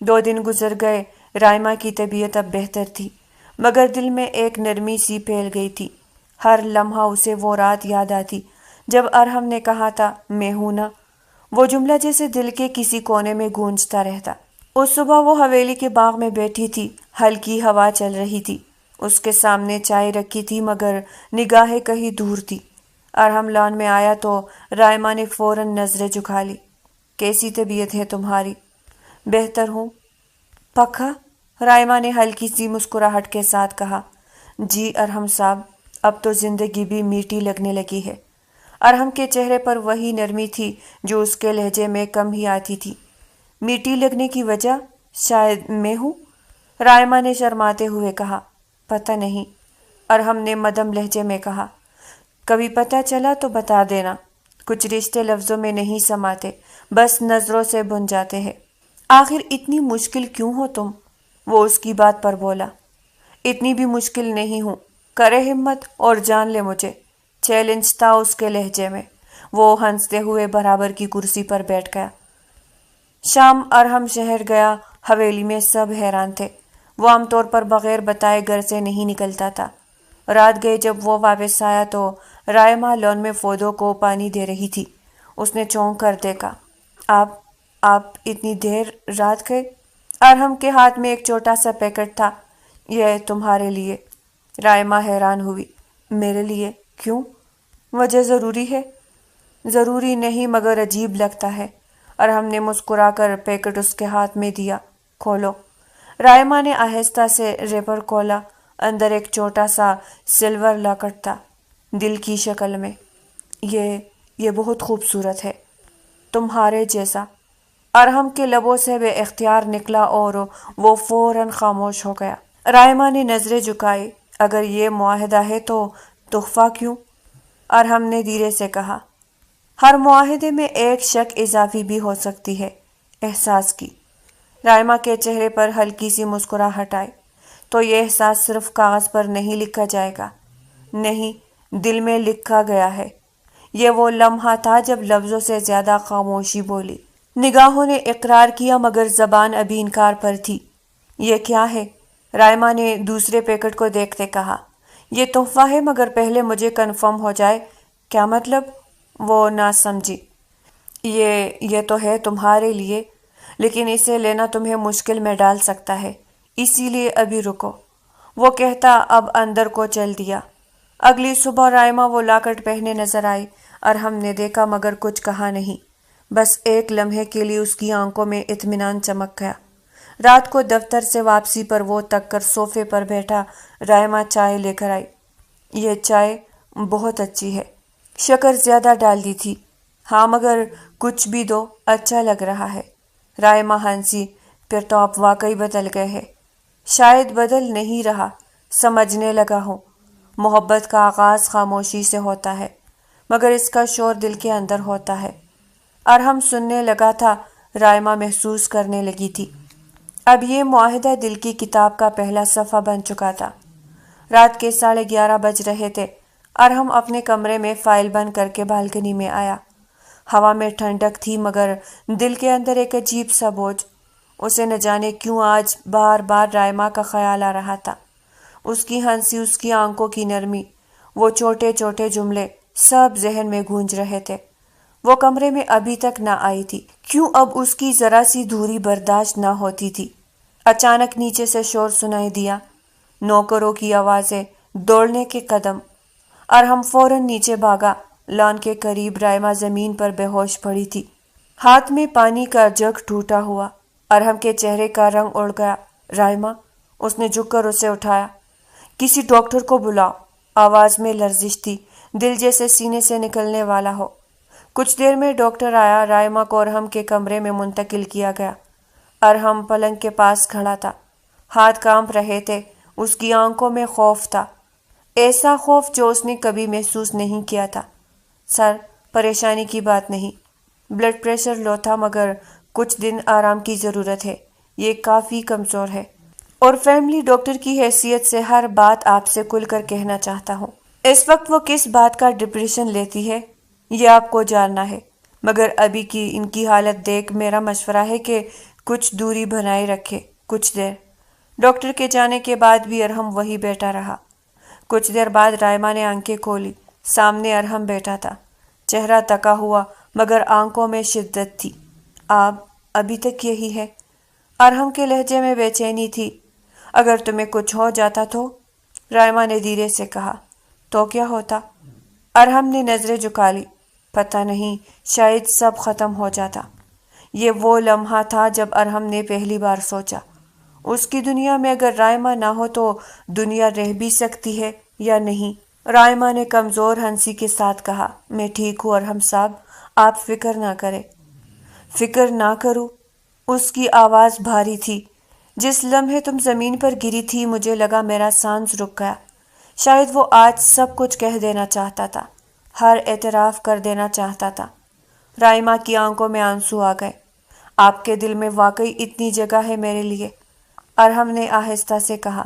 2 دن گزر گئے۔ رائمہ کی طبیعت اب بہتر تھی، مگر دل میں ایک نرمی سی پھیل گئی تھی۔ ہر لمحہ اسے وہ رات یاد آتی جب ارحم نے کہا تھا، میں ہوں نا۔ وہ جملہ جیسے دل کے کسی کونے میں گونجتا رہتا۔ اس صبح وہ حویلی کے باغ میں بیٹھی تھی۔ ہلکی ہوا چل رہی تھی۔ اس کے سامنے چائے رکھی تھی مگر نگاہیں کہیں دور تھی۔ ارحم لان میں آیا تو رائمہ نے فوراً نظریں جھکا لی۔ کیسی طبیعت ہے تمہاری؟ بہتر ہوں۔ پکا؟ رائمہ نے ہلکی سی مسکراہٹ کے ساتھ کہا، جی ارحم صاحب، اب تو زندگی بھی میٹھی لگنے لگی ہے۔ ارحم کے چہرے پر وہی نرمی تھی جو اس کے لہجے میں کم ہی آتی تھی۔ میٹھی لگنے کی وجہ؟ شاید میں ہوں، رائمہ نے شرماتے ہوئے کہا۔ پتہ نہیں، ارحم نے مدم لہجے میں کہا، کبھی پتہ چلا تو بتا دینا۔ کچھ رشتے لفظوں میں نہیں سماتے، بس نظروں سے بن جاتے ہیں۔ آخر اتنی مشکل کیوں ہو تم؟ وہ اس کی بات پر بولا۔ اتنی بھی مشکل نہیں ہوں، کرے ہمت اور جان لے مجھے، چیلنج تھا اس کے لہجے میں۔ وہ ہنستے ہوئے برابر کی کرسی پر بیٹھ گیا۔ شام ارحم شہر گیا۔ حویلی میں سب حیران تھے۔ وہ عام طور پر بغیر بتائے گھر سے نہیں نکلتا تھا۔ رات گئے جب وہ واپس آیا تو رائمہ لون میں پودوں کو پانی دے رہی تھی۔ اس نے چونک کر دیکھا۔ آپ اتنی دیر رات گئے؟ ارحم کے ہاتھ میں ایک چھوٹا سا پیکٹ تھا۔ یہ تمہارے لیے۔ رائمہ حیران ہوئی۔ میرے لیے؟ کیوں؟ وجہ ضروری ہے؟ ضروری نہیں مگر عجیب لگتا ہے۔ ارحم نے مسکرا کر پیکٹ اس کے ہاتھ میں دیا۔ کھولو۔ رائمہ نے آہستہ سے ریپر کھولا۔ اندر ایک چھوٹا سا سلور لاکٹ تھا، دل کی شکل میں۔ یہ بہت خوبصورت ہے، تمہارے جیسا۔ ارحم کے لبوں سے بے اختیار نکلا اور وہ فوراً خاموش ہو گیا۔ رائمہ نے نظریں جھکائی۔ اگر یہ معاہدہ ہے تو تحفہ کیوں؟ ارحم نے دھیرے سے کہا، ہر معاہدے میں ایک شک اضافی بھی ہو سکتی ہے، احساس کی۔ رائما کے چہرے پر ہلکی سی مسکراہٹ آئی۔ تو یہ احساس صرف کاغذ پر نہیں لکھا جائے گا، نہیں، دل میں لکھا گیا ہے۔ یہ وہ لمحہ تھا جب لفظوں سے زیادہ خاموشی بولی۔ نگاہوں نے اقرار کیا مگر زبان ابھی انکار پر تھی۔ یہ کیا ہے؟ رائما نے دوسرے پیکٹ کو دیکھتے کہا۔ یہ تحفہ ہے مگر پہلے مجھے کنفرم ہو جائے۔ کیا مطلب؟ وہ نہ سمجھی۔ یہ تو ہے تمہارے لیے، لیکن اسے لینا تمہیں مشکل میں ڈال سکتا ہے، اسی لیے ابھی رکو، وہ کہتا اب اندر کو چل دیا۔ اگلی صبح رائما وہ لاکٹ پہنے نظر آئی۔ ارحم نے دیکھا مگر کچھ کہا نہیں۔ بس ایک لمحے کے لیے اس کی آنکھوں میں اطمینان چمک گیا۔ رات کو دفتر سے واپسی پر وہ تک کر صوفے پر بیٹھا رائما چائے لے کر آئی۔ یہ چائے بہت اچھی ہے، شکر زیادہ ڈال دی تھی۔ ہاں مگر کچھ بھی دو، اچھا لگ رہا ہے۔ رائما ہنسی۔ پھر تو آپ واقعی بدل گئے ہیں۔ شاید بدل نہیں رہا، سمجھنے لگا ہوں۔ محبت کا آغاز خاموشی سے ہوتا ہے مگر اس کا شور دل کے اندر ہوتا ہے۔ ارحم سننے لگا تھا، رائما محسوس کرنے لگی تھی۔ اب یہ معاہدہ دل کی کتاب کا پہلا صفحہ بن چکا تھا۔ رات کے 11:30 بج رہے تھے۔ ارحم اپنے کمرے میں فائل بند کر کے بالکنی میں آیا۔ ہوا میں ٹھنڈک تھی مگر دل کے اندر ایک عجیب سا بوجھ۔ اسے نہ جانے کیوں آج بار بار رائما کا خیال آ رہا تھا۔ اس کی ہنسی، اس کی آنکھوں کی نرمی، وہ چھوٹے چھوٹے جملے سب ذہن میں گونج رہے تھے۔ وہ کمرے میں ابھی تک نہ آئی تھی، کیوں اب اس کی ذرا سی دوری برداشت نہ ہوتی تھی۔ اچانک نیچے سے شور سنائی دیا، نوکروں کی آوازیں، دوڑنے کے قدم۔ ارحم فوراً نیچے بھاگا۔ لان کے قریب رائما زمین پر بے ہوش پڑی تھی، ہاتھ میں پانی کا جگ ٹوٹا ہوا۔ ارحم کے چہرے کا رنگ اڑ گیا۔ رائما، اس نے جھک کر اسے اٹھایا۔ کسی ڈاکٹر کو بلاؤ۔ آواز میں لرزش تھی، دل جیسے سینے سے نکلنے والا ہو۔ کچھ دیر میں ڈاکٹر آیا۔ رائما کو ارحم کے کمرے میں منتقل کیا گیا۔ ارحم پلنگ کے پاس کھڑا تھا، ہاتھ کانپ رہے تھے، اس کی آنکھوں میں خوف تھا، ایسا خوف جو اس نے کبھی محسوس نہیں کیا تھا۔ سر، پریشانی کی بات نہیں، بلڈ پریشر لو تھا مگر کچھ دن آرام کی ضرورت ہے، یہ کافی کمزور ہے، اور فیملی ڈاکٹر کی حیثیت سے ہر بات آپ سے کھل کر کہنا چاہتا ہوں۔ اس وقت وہ کس بات کا ڈپریشن لیتی ہے یہ آپ کو جاننا ہے، مگر ابھی کی ان کی حالت دیکھ میرا مشورہ ہے کہ کچھ دوری بنائے رکھے کچھ دیر۔ ڈاکٹر کے جانے کے بعد بھی ارحم وہی بیٹھا رہا۔ کچھ دیر بعد رائما نے آنکھیں کھولی۔ سامنے ارحم بیٹھا تھا، چہرہ تکا ہوا مگر آنکھوں میں شدت تھی۔ آپ ابھی تک یہی ہے؟ ارحم کے لہجے میں بے چینی تھی۔ اگر تمہیں کچھ ہو جاتا تو؟ رائما نے دھیرے سے کہا۔ تو کیا ہوتا؟ ارحم نے نظریں جھکا لی۔ پتہ نہیں، شاید سب ختم ہو جاتا۔ یہ وہ لمحہ تھا جب ارحم نے پہلی بار سوچا، اس کی دنیا میں اگر رائما نہ ہو تو دنیا رہ بھی سکتی ہے یا نہیں۔ رائما نے کمزور ہنسی کے ساتھ کہا، میں ٹھیک ہوں ارحم صاحب، آپ فکر نہ کریں۔ فکر نہ کروں؟ اس کی آواز بھاری تھی۔ جس لمحے تم زمین پر گری تھی مجھے لگا میرا سانس رک گیا۔ شاید وہ آج سب کچھ کہہ دینا چاہتا تھا، ہر اعتراف کر دینا چاہتا تھا۔ رائما کی آنکھوں میں آنسو آ گئے۔ آپ کے دل میں واقعی اتنی جگہ ہے میرے لیے؟ ارحم نے آہستہ سے کہا۔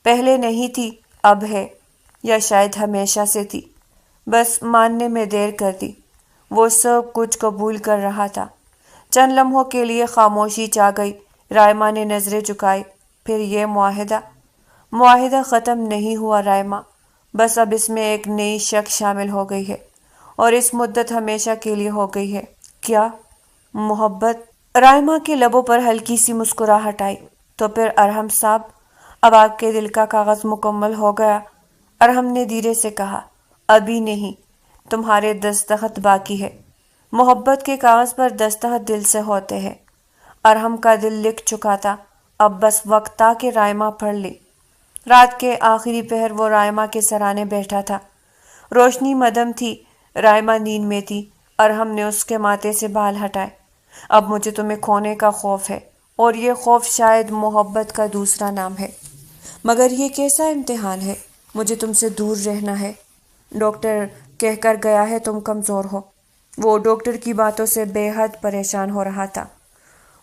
پہلے نہیں تھی، اب ہے، یا شاید ہمیشہ سے تھی، بس ماننے میں دیر کر دی۔ وہ سب کچھ قبول کر رہا تھا۔ چند لمحوں کے لیے خاموشی چھا گئی۔ رائما نے نظریں جھکائی۔ پھر یہ معاہدہ ختم نہیں ہوا رائما، بس اب اس میں ایک نئی شک شامل ہو گئی ہے، اور اس مدت ہمیشہ کے لیے ہو گئی ہے۔ کیا؟ محبت؟ رائما کے لبوں پر ہلکی سی مسکراہٹ آئی۔ تو پھر ارحم صاحب، اب آپ کے دل کا کاغذ مکمل ہو گیا؟ ارحم نے دھیرے سے کہا۔ ابھی نہیں، تمہارے دستخط باقی ہے۔ محبت کے کاغذ پر دستخط دل سے ہوتے ہیں۔ ارحم کا دل لکھ چکا تھا، اب بس وقت تھا کہ رائما پڑھ لی۔ رات کے آخری پہر وہ رائما کے سرانے بیٹھا تھا۔ روشنی مدھم تھی، رائما نیند میں تھی۔ ارحم نے اس کے ماتھے سے بال ہٹائے۔ اب مجھے تمہیں کھونے کا خوف ہے، اور یہ خوف شاید محبت کا دوسرا نام ہے، مگر یہ کیسا امتحان ہے؟ مجھے تم سے دور رہنا ہے۔ ڈاکٹر کہہ کر گیا ہے تم کمزور ہو۔ وہ ڈاکٹر کی باتوں سے بے حد پریشان ہو رہا تھا۔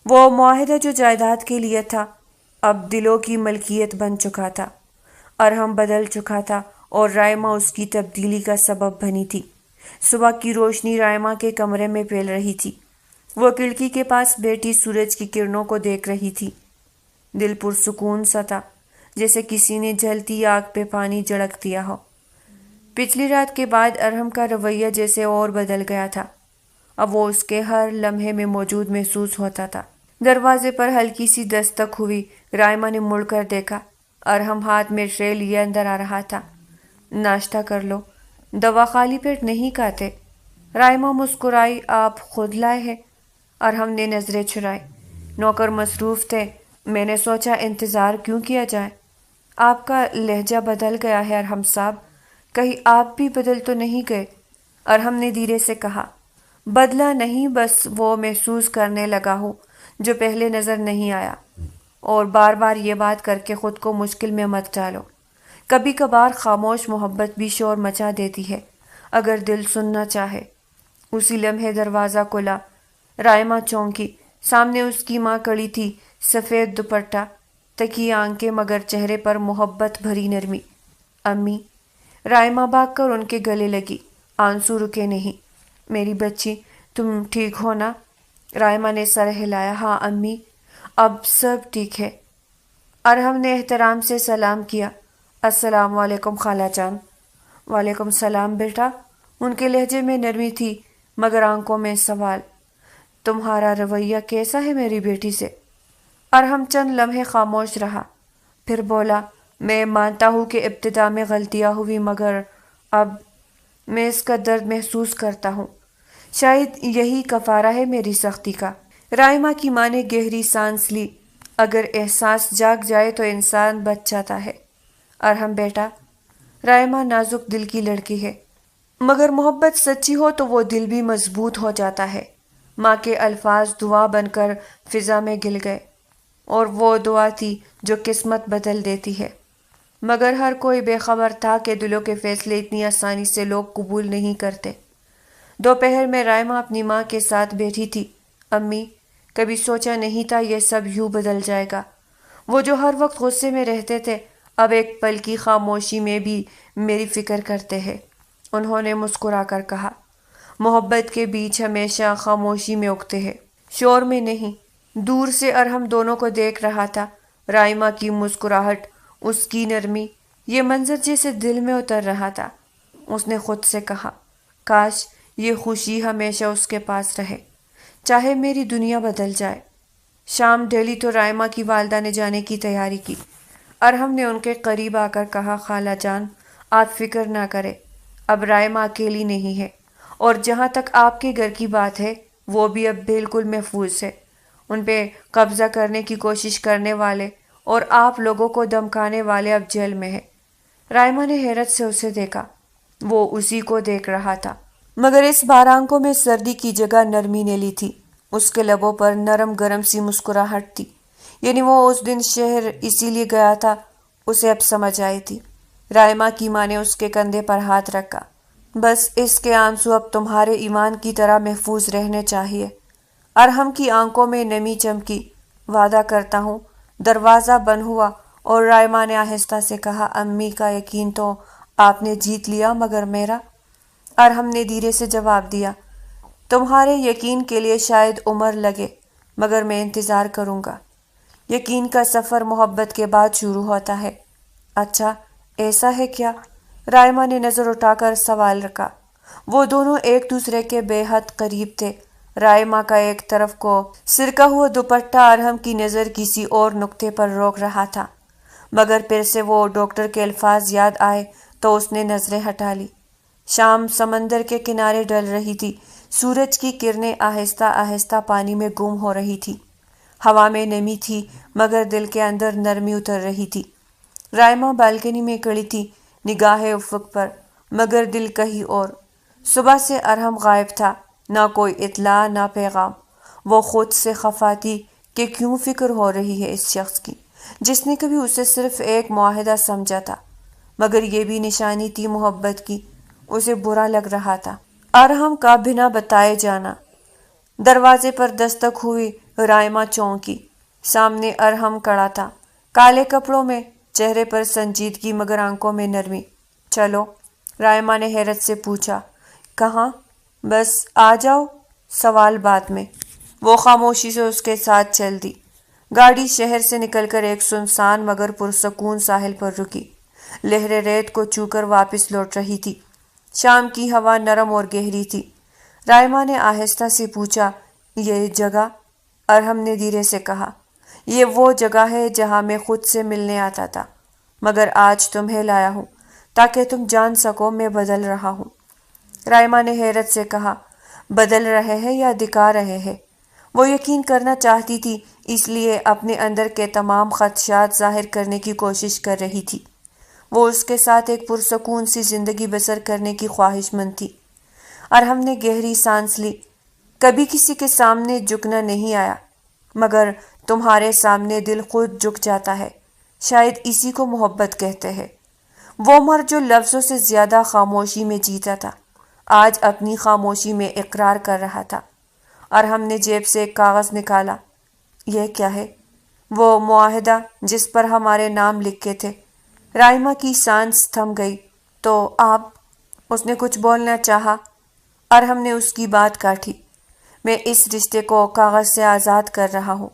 وہ معاہدہ جو جائیداد کے لیے تھا اب دلوں کی ملکیت بن چکا تھا۔ ارحم بدل چکا تھا اور رائمہ اس کی تبدیلی کا سبب بنی تھی۔ صبح کی روشنی رائمہ کے کمرے میں پھیل رہی تھی۔ وہ کھڑکی کے پاس بیٹھی سورج کی کرنوں کو دیکھ رہی تھی۔ دل پرسکون سا تھا، جیسے کسی نے جلتی آگ پہ پانی جھڑک دیا ہو۔ پچھلی رات کے بعد ارحم کا رویہ جیسے اور بدل گیا تھا۔ اب وہ اس کے ہر لمحے میں موجود محسوس ہوتا تھا۔ دروازے پر ہلکی سی دستک ہوئی۔ رائمہ نے مڑ کر دیکھا۔ ارحم ہاتھ میں ٹرے لیے اندر آ رہا تھا۔ ناشتہ کر لو، دوا خالی پیٹ نہیں کھاتے۔ رائمہ مسکرائی۔ آپ خود لائے ہیں؟ ارحم نے نظریں چرائی۔ نوکر مصروف تھے، میں نے سوچا انتظار کیوں کیا جائے۔ آپ کا لہجہ بدل گیا ہے ارحم صاحب، کہیں آپ بھی بدل تو نہیں گئے؟ ارحم نے دھیرے سے کہا۔ بدلا نہیں، بس وہ محسوس کرنے لگا ہوں جو پہلے نظر نہیں آیا۔ اور بار بار یہ بات کر کے خود کو مشکل میں مت ڈالو۔ کبھی کبھار خاموش محبت بھی شور مچا دیتی ہے اگر دل سننا چاہے۔ اسی لمحے دروازہ کھلا۔ رائمہ چونکی۔ سامنے اس کی ماں کھڑی تھی، سفید دوپٹہ، تکی آنکھیں مگر چہرے پر محبت بھری نرمی۔ امی؟ رائمہ بھاگ کر ان کے گلے لگی۔ آنسو رکے نہیں۔ میری بچی، تم ٹھیک ہو نا؟ رائمہ نے سر ہلایا۔ ہاں امی، اب سب ٹھیک ہے۔ ارحم نے احترام سے سلام کیا۔ السلام علیکم خالہ جان۔ وعلیکم السلام بیٹا۔ ان کے لہجے میں نرمی تھی مگر آنکھوں میں سوال۔ تمہارا رویہ کیسا ہے میری بیٹی سے؟ ارحم چند لمحے خاموش رہا، پھر بولا، میں مانتا ہوں کہ ابتدا میں غلطیاں ہوئی مگر اب میں اس کا درد محسوس کرتا ہوں۔ شاید یہی کفارہ ہے میری سختی کا۔ رائمہ کی ماں نے گہری سانس لی۔ اگر احساس جاگ جائے تو انسان بچ جاتا ہے۔ ارحم بیٹا، رائمہ نازک دل کی لڑکی ہے، مگر محبت سچی ہو تو وہ دل بھی مضبوط ہو جاتا ہے۔ ماں کے الفاظ دعا بن کر فضا میں گل گئے، اور وہ دعا تھی جو قسمت بدل دیتی ہے۔ مگر ہر کوئی بے خبر تھا کہ دلوں کے فیصلے اتنی آسانی سے لوگ قبول نہیں کرتے۔ دوپہر میں رائمہ اپنی ماں کے ساتھ بیٹھی تھی۔ امی، کبھی سوچا نہیں تھا یہ سب یوں بدل جائے گا۔ وہ جو ہر وقت غصے میں رہتے تھے اب ایک پل کی خاموشی میں بھی میری فکر کرتے ہیں۔ انہوں نے مسکرا کر کہا، محبت کے بیچ ہمیشہ خاموشی میں اگتے ہیں، شور میں نہیں۔ دور سے ارحم دونوں کو دیکھ رہا تھا، رائمہ کی مسکراہٹ، اس کی نرمی، یہ منظر جیسے دل میں اتر رہا تھا۔ اس نے خود سے کہا، کاش یہ خوشی ہمیشہ اس کے پاس رہے، چاہے میری دنیا بدل جائے۔ شام ڈھلی تو رائمہ کی والدہ نے جانے کی تیاری کی۔ ارحم نے ان کے قریب آ کر کہا، خالہ جان، آپ فکر نہ کریں، اب رائمہ اکیلی نہیں ہے، اور جہاں تک آپ کے گھر کی بات ہے وہ بھی اب بالکل محفوظ ہے۔ ان پہ قبضہ کرنے کی کوشش کرنے والے اور آپ لوگوں کو دھمکانے والے اب جیل میں ہیں۔ رائمہ نے حیرت سے اسے دیکھا۔ وہ اسی کو دیکھ رہا تھا، مگر اس بار آنکھوں میں سردی کی جگہ نرمی نے لی تھی۔ اس کے لبوں پر نرم گرم سی مسکراہٹ تھی، یعنی وہ اس دن شہر اسی لیے گیا تھا، اسے اب سمجھ آئی تھی۔ رائمہ کی ماں نے اس کے کندھے پر ہاتھ رکھا۔ بس اس کے آنسو اب تمہارے ایمان کی طرح محفوظ رہنے چاہیے۔ ارحم کی آنکھوں میں نمی چمکی۔ وعدہ کرتا ہوں۔ دروازہ بند ہوا اور رائمہ نے آہستہ سے کہا، امی کا یقین تو آپ نے جیت لیا، مگر میرا؟ ارحم نے دھیرے سے جواب دیا، تمہارے یقین کے لیے شاید عمر لگے، مگر میں انتظار کروں گا۔ یقین کا سفر محبت کے بعد شروع ہوتا ہے۔ اچھا، ایسا ہے کیا؟ رائمہ نے نظر اٹھا کر سوال رکھا۔ وہ دونوں ایک دوسرے کے بے حد قریب تھے۔ رائمہ کا ایک طرف کو سرکا ہوا دوپٹہ ارحم کی نظر کسی اور نقطے پر روک رہا تھا، مگر پھر سے وہ ڈاکٹر کے الفاظ یاد آئے تو اس نے نظریں ہٹا لی۔ شام سمندر کے کنارے ڈل رہی تھی۔ سورج کی کرنیں آہستہ آہستہ پانی میں گم ہو رہی تھی۔ ہوا میں نمی تھی مگر دل کے اندر نرمی اتر رہی تھی۔ رائمہ بالکنی میں کھڑی تھی، نگاہ افق پر، مگر دل کہیں اور۔ صبح سے ارحم غائب تھا، نہ کوئی اطلاع نہ پیغام۔ وہ خود سے خفا تھی کہ کیوں فکر ہو رہی ہے اس شخص کی جس نے کبھی اسے صرف ایک معاہدہ سمجھا تھا، مگر یہ بھی نشانی تھی محبت کی۔ اسے برا لگ رہا تھا، ارحم کا بنا بتائے جانا۔ دروازے پر دستک ہوئی، رائمہ چونکی۔ سامنے ارحم کڑا تھا، کالے کپڑوں میں، چہرے پر سنجیدگی مگر آنکھوں میں نرمی۔ چلو؟ رائمہ نے حیرت سے پوچھا۔ کہاں؟ بس آ جاؤ۔ سوال بعد میں۔ وہ خاموشی سے اس کے ساتھ چل دی۔ گاڑی شہر سے نکل کر ایک سنسان مگر پرسکون ساحل پر رکی۔ لہریں ریت کو چھو کر واپس لوٹ رہی تھی۔ شام کی ہوا نرم اور گہری تھی۔ رائمہ نے آہستہ سے پوچھا، یہ جگہ؟ ارحم نے دھیرے سے کہا، یہ وہ جگہ ہے جہاں میں خود سے ملنے آتا تھا، مگر آج تمہیں لایا ہوں تاکہ تم جان سکو میں بدل رہا ہوں۔ رائمہ نے حیرت سے کہا، بدل رہے ہیں یا دکھا رہے ہیں؟ وہ یقین کرنا چاہتی تھی، اس لیے اپنے اندر کے تمام خدشات ظاہر کرنے کی کوشش کر رہی تھی۔ وہ اس کے ساتھ ایک پرسکون سی زندگی بسر کرنے کی خواہش مند تھی۔ ارحم نے گہری سانس لی۔ کبھی کسی کے سامنے جھکنا نہیں آیا، مگر تمہارے سامنے دل خود جھک جاتا ہے، شاید اسی کو محبت کہتے ہیں۔ وہ مرد جو لفظوں سے زیادہ خاموشی میں جیتا تھا، آج اپنی خاموشی میں اقرار کر رہا تھا۔ ارحم نے جیب سے ایک کاغذ نکالا۔ یہ کیا ہے؟ وہ معاہدہ جس پر ہمارے نام لکھے تھے۔ رائمہ کی سانس تھم گئی۔ تو آپ؟ اس نے کچھ بولنا چاہا۔ ارحم نے اس کی بات کاٹی۔ میں اس رشتے کو کاغذ سے آزاد کر رہا ہوں،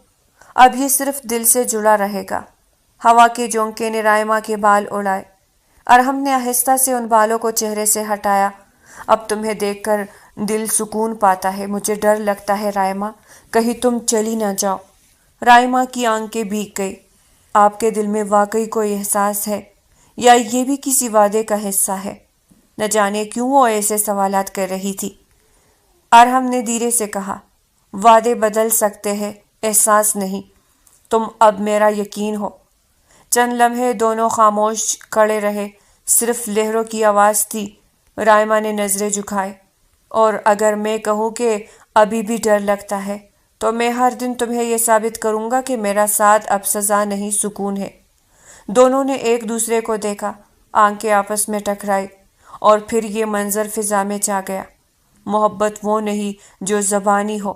اب یہ صرف دل سے جڑا رہے گا۔ ہوا کے جھونکے نے رائمہ کے بال اڑائے۔ ارحم نے آہستہ سے ان بالوں کو چہرے سے ہٹایا۔ اب تمہیں دیکھ کر دل سکون پاتا ہے، مجھے ڈر لگتا ہے رائمہ، کہیں تم چلی نہ جاؤ۔ رائمہ کی آنکھیں بھیگ گئی۔ آپ کے دل میں واقعی کوئی احساس ہے یا یہ بھی کسی وعدے کا حصہ ہے؟ نہ جانے کیوں وہ ایسے سوالات کر رہی تھی۔ ارحم نے دھیرے سے کہا، وعدے بدل سکتے ہیں، احساس نہیں۔ تم اب میرا یقین ہو۔ چند لمحے دونوں خاموش کھڑے رہے، صرف لہروں کی آواز تھی۔ رائمہ نے نظریں جھکائے۔ اور اگر میں کہوں کہ ابھی بھی ڈر لگتا ہے، تو میں ہر دن تمہیں یہ ثابت کروں گا کہ میرا ساتھ اب سزا نہیں، سکون ہے۔ دونوں نے ایک دوسرے کو دیکھا، آنکھیں آپس میں ٹکرائی، اور پھر یہ منظر فضا میں چھا گیا۔ محبت وہ نہیں جو زبانی ہو،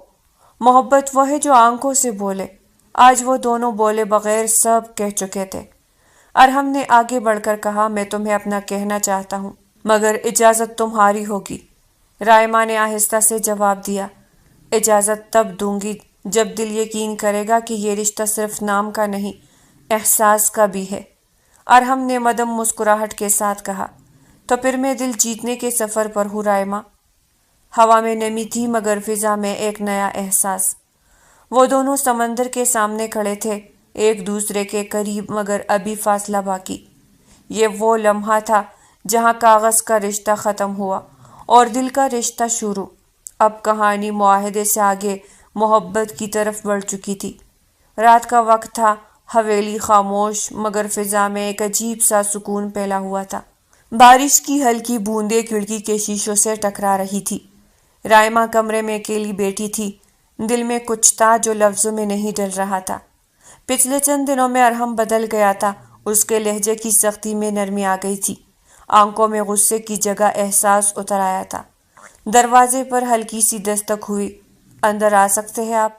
محبت وہ ہے جو آنکھوں سے بولے۔ آج وہ دونوں بولے بغیر سب کہہ چکے تھے۔ ارحم نے آگے بڑھ کر کہا، میں تمہیں اپنا کہنا چاہتا ہوں، مگر اجازت تمہاری ہوگی۔ رائمہ نے آہستہ سے جواب دیا، اجازت تب دوں گی جب دل یقین کرے گا کہ یہ رشتہ صرف نام کا نہیں، احساس کا بھی ہے۔ ارحم نے مدھم مسکراہٹ کے ساتھ کہا، تو پھر میں دل جیتنے کے سفر پر ہوں رائمہ۔ ہوا میں نمی تھی مگر فضا میں ایک نیا احساس۔ وہ دونوں سمندر کے سامنے کھڑے تھے، ایک دوسرے کے قریب مگر ابھی فاصلہ باقی۔ یہ وہ لمحہ تھا جہاں کاغذ کا رشتہ ختم ہوا اور دل کا رشتہ شروع۔ اب کہانی معاہدے سے آگے محبت کی طرف بڑھ چکی تھی۔ رات کا وقت تھا، حویلی خاموش مگر فضا میں ایک عجیب سا سکون پھیلا ہوا تھا۔ بارش کی ہلکی بوندیں کھڑکی کے شیشوں سے ٹکرا رہی تھی۔ رائمہ کمرے میں اکیلی بیٹھی تھی، دل میں کچھ تھا جو لفظوں میں نہیں ڈل رہا تھا۔ پچھلے چند دنوں میں ارحم بدل گیا تھا، اس کے لہجے کی سختی میں نرمی آ گئی تھی، آنکھوں میں غصے کی جگہ احساس اتر آیا تھا۔ دروازے پر ہلکی سی دستک ہوئی۔ اندر آ سکتے ہیں آپ؟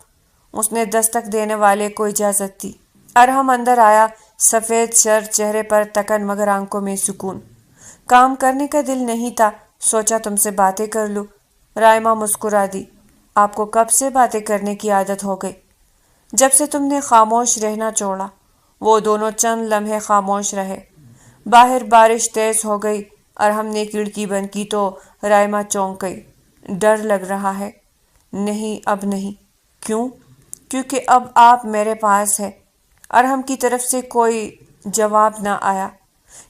اس نے دستک دینے والے کو اجازت دی۔ ارحم اندر آیا، سفید شرٹ، چہرے پر تکن مگر آنکھوں میں سکون۔ کام کرنے کا دل نہیں تھا، سوچا تم سے باتیں کر لوں۔ رائمہ مسکرا دی، آپ کو کب سے باتیں کرنے کی عادت ہو گئی؟ جب سے تم نے خاموش رہنا چھوڑا۔ وہ دونوں چند لمحے خاموش رہے۔ باہر بارش تیز ہو گئی۔ ارحم نے کھڑکی بند کی تو رائمہ چونک گئی۔ ڈر لگ رہا ہے؟ نہیں، اب نہیں۔ کیوں؟ کیونکہ اب آپ میرے پاس ہیں۔ ارحم کی طرف سے کوئی جواب نہ آیا۔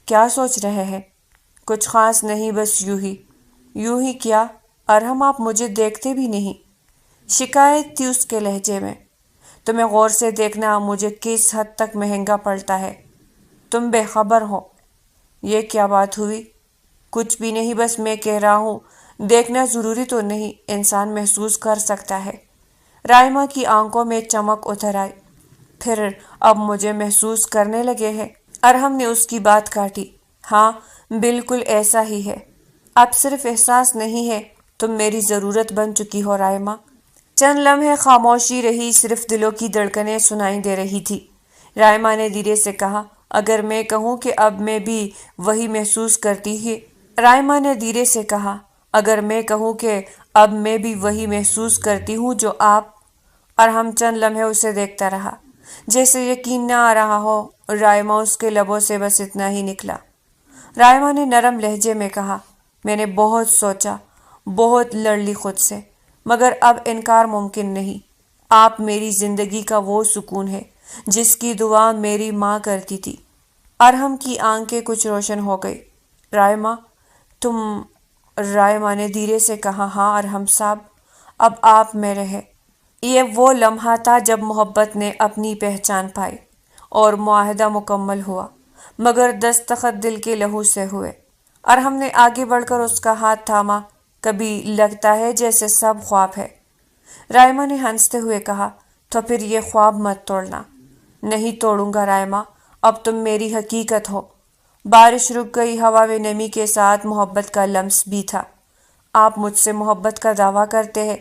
کیا سوچ رہے ہیں؟ کچھ خاص نہیں، بس یوں ہی۔ یوں ہی کیا؟ ارحم، آپ مجھے دیکھتے بھی نہیں۔ شکایت تھی اس کے لہجے میں۔ تمہیں غور سے دیکھنا مجھے کس حد تک مہنگا پڑتا ہے، تم بے خبر ہو۔ یہ کیا بات ہوئی؟ کچھ بھی نہیں، بس میں کہہ رہا ہوں، دیکھنا ضروری تو نہیں، انسان محسوس کر سکتا ہے۔ رائمہ کی آنکھوں میں چمک اتر آئی۔ پھر اب مجھے محسوس کرنے لگے ہیں؟ ارحم نے اس کی بات کاٹی۔ ہاں، بالکل ایسا ہی ہے۔ اب صرف احساس نہیں ہے، تم میری ضرورت بن چکی ہو رائمہ۔ چند لمحے خاموشی رہی، صرف دلوں کی دھڑکنیں سنائی دے رہی تھی۔ رائمہ نے دھیرے سے کہا، اگر میں کہوں کہ اب میں بھی وہی محسوس کرتی ہے، رائمہ نے دھیرے سے کہا، اگر میں کہوں کہ اب میں بھی وہی محسوس کرتی ہوں جو آپ، ارحم چند لمحے اسے دیکھتا رہا، جیسے یقین نہ آ رہا ہو۔ رائمہ اس کے لبوں سے بس اتنا ہی نکلا۔ رائمہ نے نرم لہجے میں کہا، میں نے بہت سوچا، بہت لڑ لی خود سے، مگر اب انکار ممکن نہیں۔ آپ میری زندگی کا وہ سکون ہے جس کی دعا میری ماں کرتی تھی۔ ارحم کی آنکھیں کچھ روشن ہو گئی۔ رائمہ، تم، رائمہ نے دھیرے سے کہا، ہاں ارحم صاحب، اب آپ میرے ہیں۔ یہ وہ لمحہ تھا جب محبت نے اپنی پہچان پائی اور معاہدہ مکمل ہوا، مگر دستخط دل کے لہو سے ہوئے۔ ارحم نے آگے بڑھ کر اس کا ہاتھ تھاما، کبھی لگتا ہے جیسے سب خواب ہے۔ رائمہ نے ہنستے ہوئے کہا، تو پھر یہ خواب مت توڑنا۔ نہیں توڑوں گا رائمہ، اب تم میری حقیقت ہو۔ بارش رک گئی، ہوا میں نمی کے ساتھ محبت کا لمس بھی تھا۔ آپ مجھ سے محبت کا دعویٰ کرتے ہیں،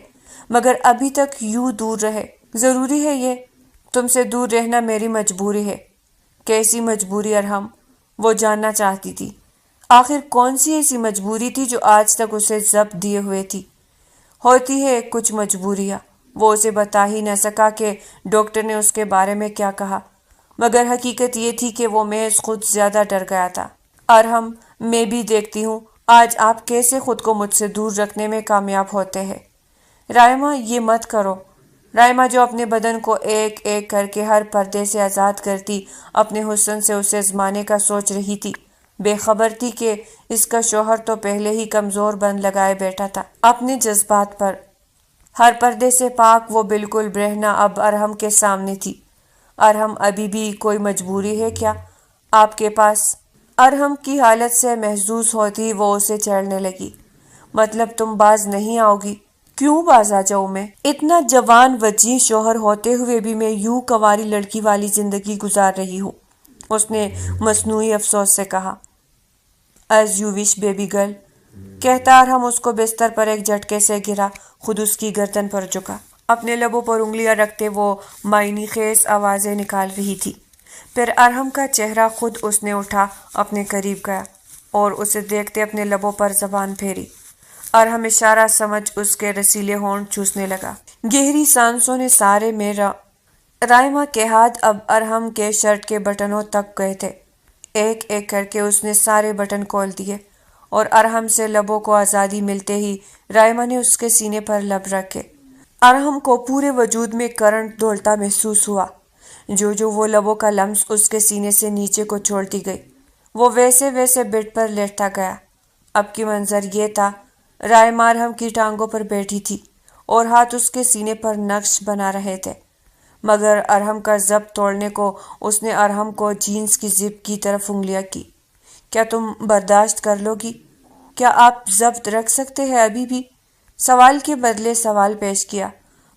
مگر ابھی تک یوں دور رہے۔ ضروری ہے یہ؟ تم سے دور رہنا میری مجبوری ہے۔ کیسی مجبوری ارحم؟ وہ جاننا چاہتی تھی۔ آخر کون سی ایسی مجبوری تھی جو آج تک اسے ضبط دیے ہوئے تھی؟ ہوتی ہے کچھ مجبوریاں، وہ اسے بتا ہی نہ سکا کہ ڈاکٹر نے اس کے بارے میں کیا کہا، مگر حقیقت یہ تھی کہ وہ محض خود زیادہ ڈر گیا تھا۔ ارحم، میں بھی دیکھتی ہوں آج آپ کیسے خود کو مجھ سے دور رکھنے میں کامیاب ہوتے ہیں۔ رائمہ، یہ مت کرو۔ رائمہ جو اپنے بدن کو ایک ایک کر کے ہر پردے سے آزاد کرتی اپنے حسن سے اسے آزمانے کا سوچ رہی تھی، بے خبر تھی کہ اس کا شوہر تو پہلے ہی کمزور بند لگائے بیٹھا تھا اپنے جذبات پر۔ ہر پردے سے پاک وہ بالکل برہنہ اب ارحم کے سامنے تھی۔ ارحم، ابھی بھی کوئی مجبوری ہے کیا آپ کے پاس؟ ارحم کی حالت سے محظوظ ہوتی وہ اسے چھیڑنے لگی۔ مطلب تم باز نہیں آؤ گی؟ کیوں باز آ جاؤں میں؟ اتنا جوان وجیح شوہر ہوتے ہوئے بھی میں یوں کنواری لڑکی والی زندگی گزار رہی ہوں، اس نے مصنوعی افسوس سے کہا۔ As you wish baby girl, کہتا ارحم اس کو بستر پر ایک جھٹکے سے گرا، خود اس کی گردن پر جھکا، اپنے لبوں پر انگلیاں رکھتے وہ معنی خیز آوازیں نکال رہی تھی۔ پھر ارحم کا چہرہ خود اس نے اٹھا، اپنے قریب گیا اور اسے دیکھتے اپنے لبوں پر زبان پھیری۔ ارحم اشارہ سمجھ اس کے رسیلے ہونٹ چوسنے لگا۔ گہری سانسوں نے سارے میں رائمہ کے ہاتھ اب ارحم کے شرٹ کے بٹنوں تک گئے تھے۔ ایک ایک کر کے اس نے سارے بٹن کھول دیے اور ارحم سے لبوں کو آزادی ملتے ہی رائمہ نے اس کے سینے پر لب رکھے۔ ارحم کو پورے وجود میں کرنٹ دھولتا محسوس ہوا۔ جو وہ لبوں کا لمس اس کے سینے سے نیچے کو چھوڑتی گئی، وہ ویسے ویسے بیڈ پر لیٹتا گیا۔ اب کی منظر یہ تھا، رائمہ ارحم کی ٹانگوں پر بیٹھی تھی اور ہاتھ اس کے سینے پر نقش بنا رہے تھے، مگر ارحم کا ضبط توڑنے کو اس نے ارحم کو جینز کی زپ کی طرف انگلیاں کی۔ کیا تم برداشت کر لو گی؟ کیا آپ ضبط رکھ سکتے ہیں ابھی بھی؟ سوال کے بدلے سوال پیش کیا،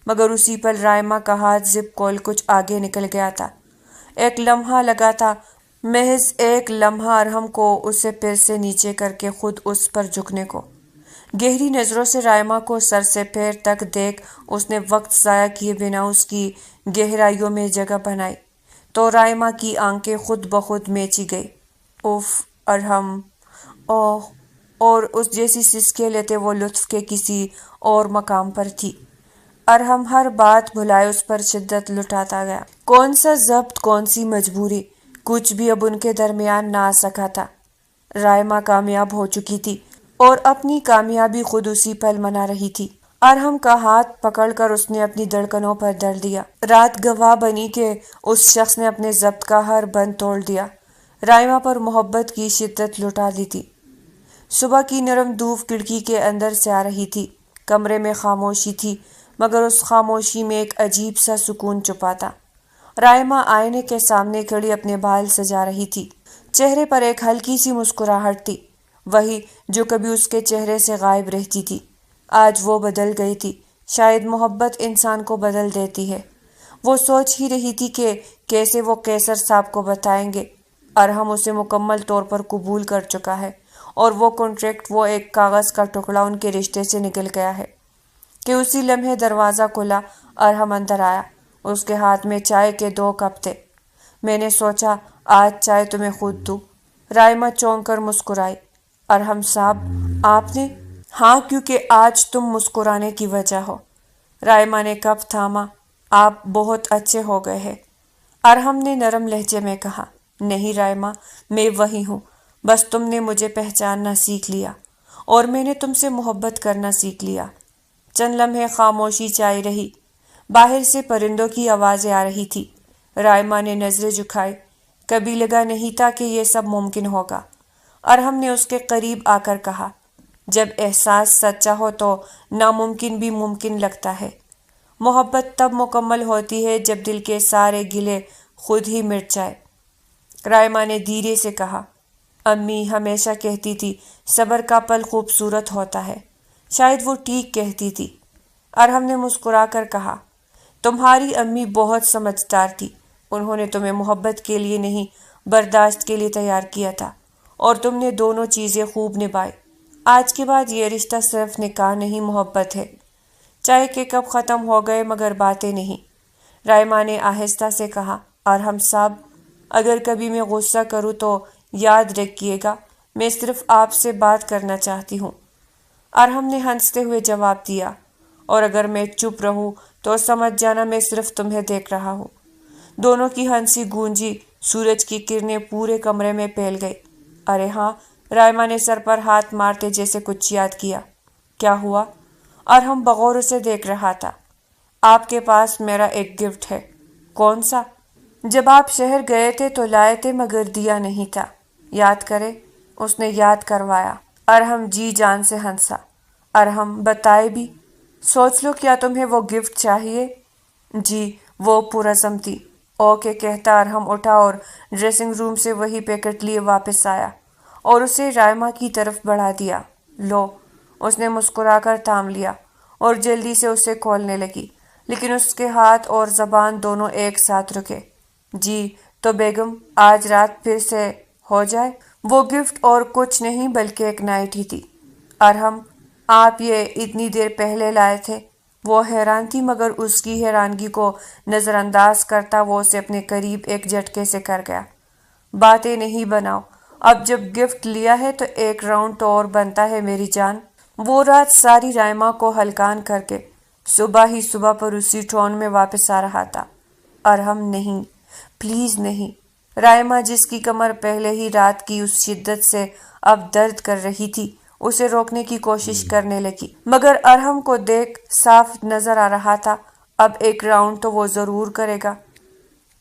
مگر اسی پل رائمہ کا ہاتھ زپ کھول کچھ آگے نکل گیا تھا۔ ایک لمحہ لگا تھا، محض ایک لمحہ ارحم کو اسے پیر سے نیچے کر کے خود اس پر جھکنے کو۔ گہری نظروں سے رائمہ کو سر سے پیر تک دیکھ اس نے وقت ضائع کیے بنا اس کی گہرائیوں میں جگہ بنائی تو رائمہ کی آنکھیں خود بخود میچی گئی۔ اف ارحم، اوہ، اور اس جیسی سسکیاں لیتے وہ لطف کے کسی اور مقام پر تھی۔ ارحم ہر بات بھلائے اس پر شدت لٹاتا گیا۔ کون سا ضبط، کون سی مجبوری، کچھ بھی اب ان کے درمیان نہ آ سکا تھا۔ رائمہ کامیاب ہو چکی تھی اور اپنی کامیابی خود اسی پل منا رہی تھی۔ ارحم کا ہاتھ پکڑ کر اس نے اپنی دھڑکنوں پر دھر دیا۔ رات گواہ بنی کہ اس شخص نے اپنے ضبط کا ہر بند توڑ دیا، رائمہ پر محبت کی شدت لٹا دی تھی۔ صبح کی نرم دھوپ کھڑکی کے اندر سے آ رہی تھی۔ کمرے میں خاموشی تھی، مگر اس خاموشی میں ایک عجیب سا سکون چھپا تھا۔ رائمہ آئینے کے سامنے کھڑی اپنے بال سجا رہی تھی۔ چہرے پر ایک ہلکی سی مسکراہٹ تھی، وہی جو کبھی اس کے چہرے سے غائب رہتی تھی۔ آج وہ بدل گئی تھی۔ شاید محبت انسان کو بدل دیتی ہے۔ وہ سوچ ہی رہی تھی کہ کیسے وہ قیصر صاحب کو بتائیں گے۔ ارحم اسے مکمل طور پر قبول کر چکا ہے اور وہ کانٹریکٹ، وہ ایک کاغذ کا ٹکڑا ان کے رشتے سے نکل گیا ہے کہ اسی لمحے دروازہ کھلا، ارحم اندر آیا۔ اس کے ہاتھ میں چائے کے 2 کپ تھے۔ میں نے سوچا آج چائے تمہیں خود دوں۔ رائمہ چونک کر مسکرائی۔ ارحم صاحب آپ نے؟ ہاں، کیونکہ آج تم مسکرانے کی وجہ ہو۔ رائمہ نے کپ تھاما۔ آپ بہت اچھے ہو گئے ہیں، ارحم نے نرم لہجے میں کہا۔ نہیں رائمہ، میں وہی ہوں، بس تم نے مجھے پہچاننا سیکھ لیا اور میں نے تم سے محبت کرنا سیکھ لیا۔ چند لمحے خاموشی چھائی رہی۔ باہر سے پرندوں کی آوازیں آ رہی تھی۔ رائمہ نے نظریں جھکائی۔ کبھی لگا نہیں تھا کہ یہ سب ممکن ہوگا۔ ارحم نے اس کے قریب آ کر کہا، جب احساس سچا ہو تو ناممکن بھی ممکن لگتا ہے۔ محبت تب مکمل ہوتی ہے جب دل کے سارے گلے خود ہی مٹ جائے۔ رائمہ نے دھیرے سے کہا، امی ہمیشہ کہتی تھی صبر کا پل خوبصورت ہوتا ہے۔ شاید وہ ٹھیک کہتی تھی۔ ارحم نے مسکرا کر کہا، تمہاری امی بہت سمجھدار تھی۔ انہوں نے تمہیں محبت کے لیے نہیں، برداشت کے لیے تیار کیا تھا، اور تم نے دونوں چیزیں خوب نبھائی۔ آج کے بعد یہ رشتہ صرف نکاح نہیں، محبت ہے۔ چائے کے کپ ختم ہو گئے مگر باتیں نہیں۔ رائمہ نے آہستہ سے کہا، ارحم صاحب اگر کبھی میں غصہ کروں تو یاد رکھیے گا، میں صرف آپ سے بات کرنا چاہتی ہوں۔ ارحم نے ہنستے ہوئے جواب دیا، اور اگر میں چپ رہوں تو سمجھ جانا میں صرف تمہیں دیکھ رہا ہوں۔ دونوں کی ہنسی گونجی، سورج کی کرنیں پورے کمرے میں پھیل گئی۔ ارے ہاں، رائمہ نے سر پر ہاتھ مارتے جیسے کچھ یاد کیا۔ کیا ہوا؟ ارحم بغور اسے دیکھ رہا تھا۔ آپ کے پاس میرا ایک گفٹ ہے۔ کون سا؟ جب آپ شہر گئے تھے تو لائے تھے مگر دیا نہیں تھا، یاد کرے؟ اس نے یاد کروایا۔ ارحم جی جان سے ہنسا۔ ارحم بتائے بھی؟ سوچ لو، کیا تمہیں وہ گفٹ چاہیے؟ جی، وہ پرعزم تھی۔ اوکے کہتا ارحم اٹھا اور ڈریسنگ روم سے وہی پیکٹ لیے واپس آیا اور اسے رائمہ کی طرف بڑھا دیا۔ لو، اس نے مسکرا کر تھام لیا اور جلدی سے اسے کھولنے لگی، لیکن اس کے ہاتھ اور زبان دونوں ایک ساتھ رکے۔ جی تو بیگم، آج رات پھر سے ہو جائے؟ وہ گفٹ اور کچھ نہیں بلکہ ایک نائٹ ہی تھی۔ ارحم، آپ یہ اتنی دیر پہلے لائے تھے؟ وہ حیران تھی مگر اس کی حیرانگی کو نظر انداز کرتا وہ اسے اپنے قریب ایک جھٹکے سے کر گیا۔ باتیں نہیں بناؤ، اب جب گفٹ لیا ہے تو ایک راؤنڈ تو اور بنتا ہے میری جان۔ وہ رات ساری رائمہ کو ہلکان کر کے صبح ہی صبح پر اسی ٹون میں واپس آ رہا تھا۔ ارحم نہیں، پلیز نہیں۔ رائمہ جس کی کمر پہلے ہی رات کی اس شدت سے اب درد کر رہی تھی، اسے روکنے کی کوشش کرنے لگی، مگر ارحم کو دیکھ صاف نظر آ رہا تھا اب ایک راؤنڈ تو وہ ضرور کرے گا۔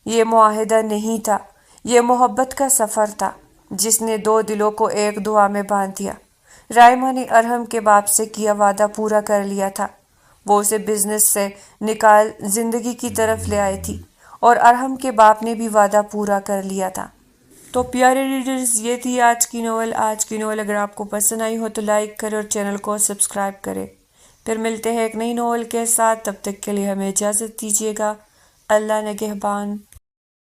یہ معاہدہ نہیں تھا، یہ محبت کا سفر تھا جس نے 2 دلوں کو ایک دعا میں باندھ دیا۔ رائمہ نے ارحم کے باپ سے کیا وعدہ پورا کر لیا تھا۔ وہ اسے بزنس سے نکال زندگی کی طرف لے آئی تھی، اور ارحم کے باپ نے بھی وعدہ پورا کر لیا تھا۔ تو پیارے ریڈرز، یہ تھی آج کی ناول۔ اگر آپ کو پسند آئی ہو تو لائک کریں اور چینل کو سبسکرائب کریں۔ پھر ملتے ہیں ایک نئی ناول کے ساتھ، تب تک کے لیے ہمیں اجازت دیجیے گا۔ اللہ نگہبان۔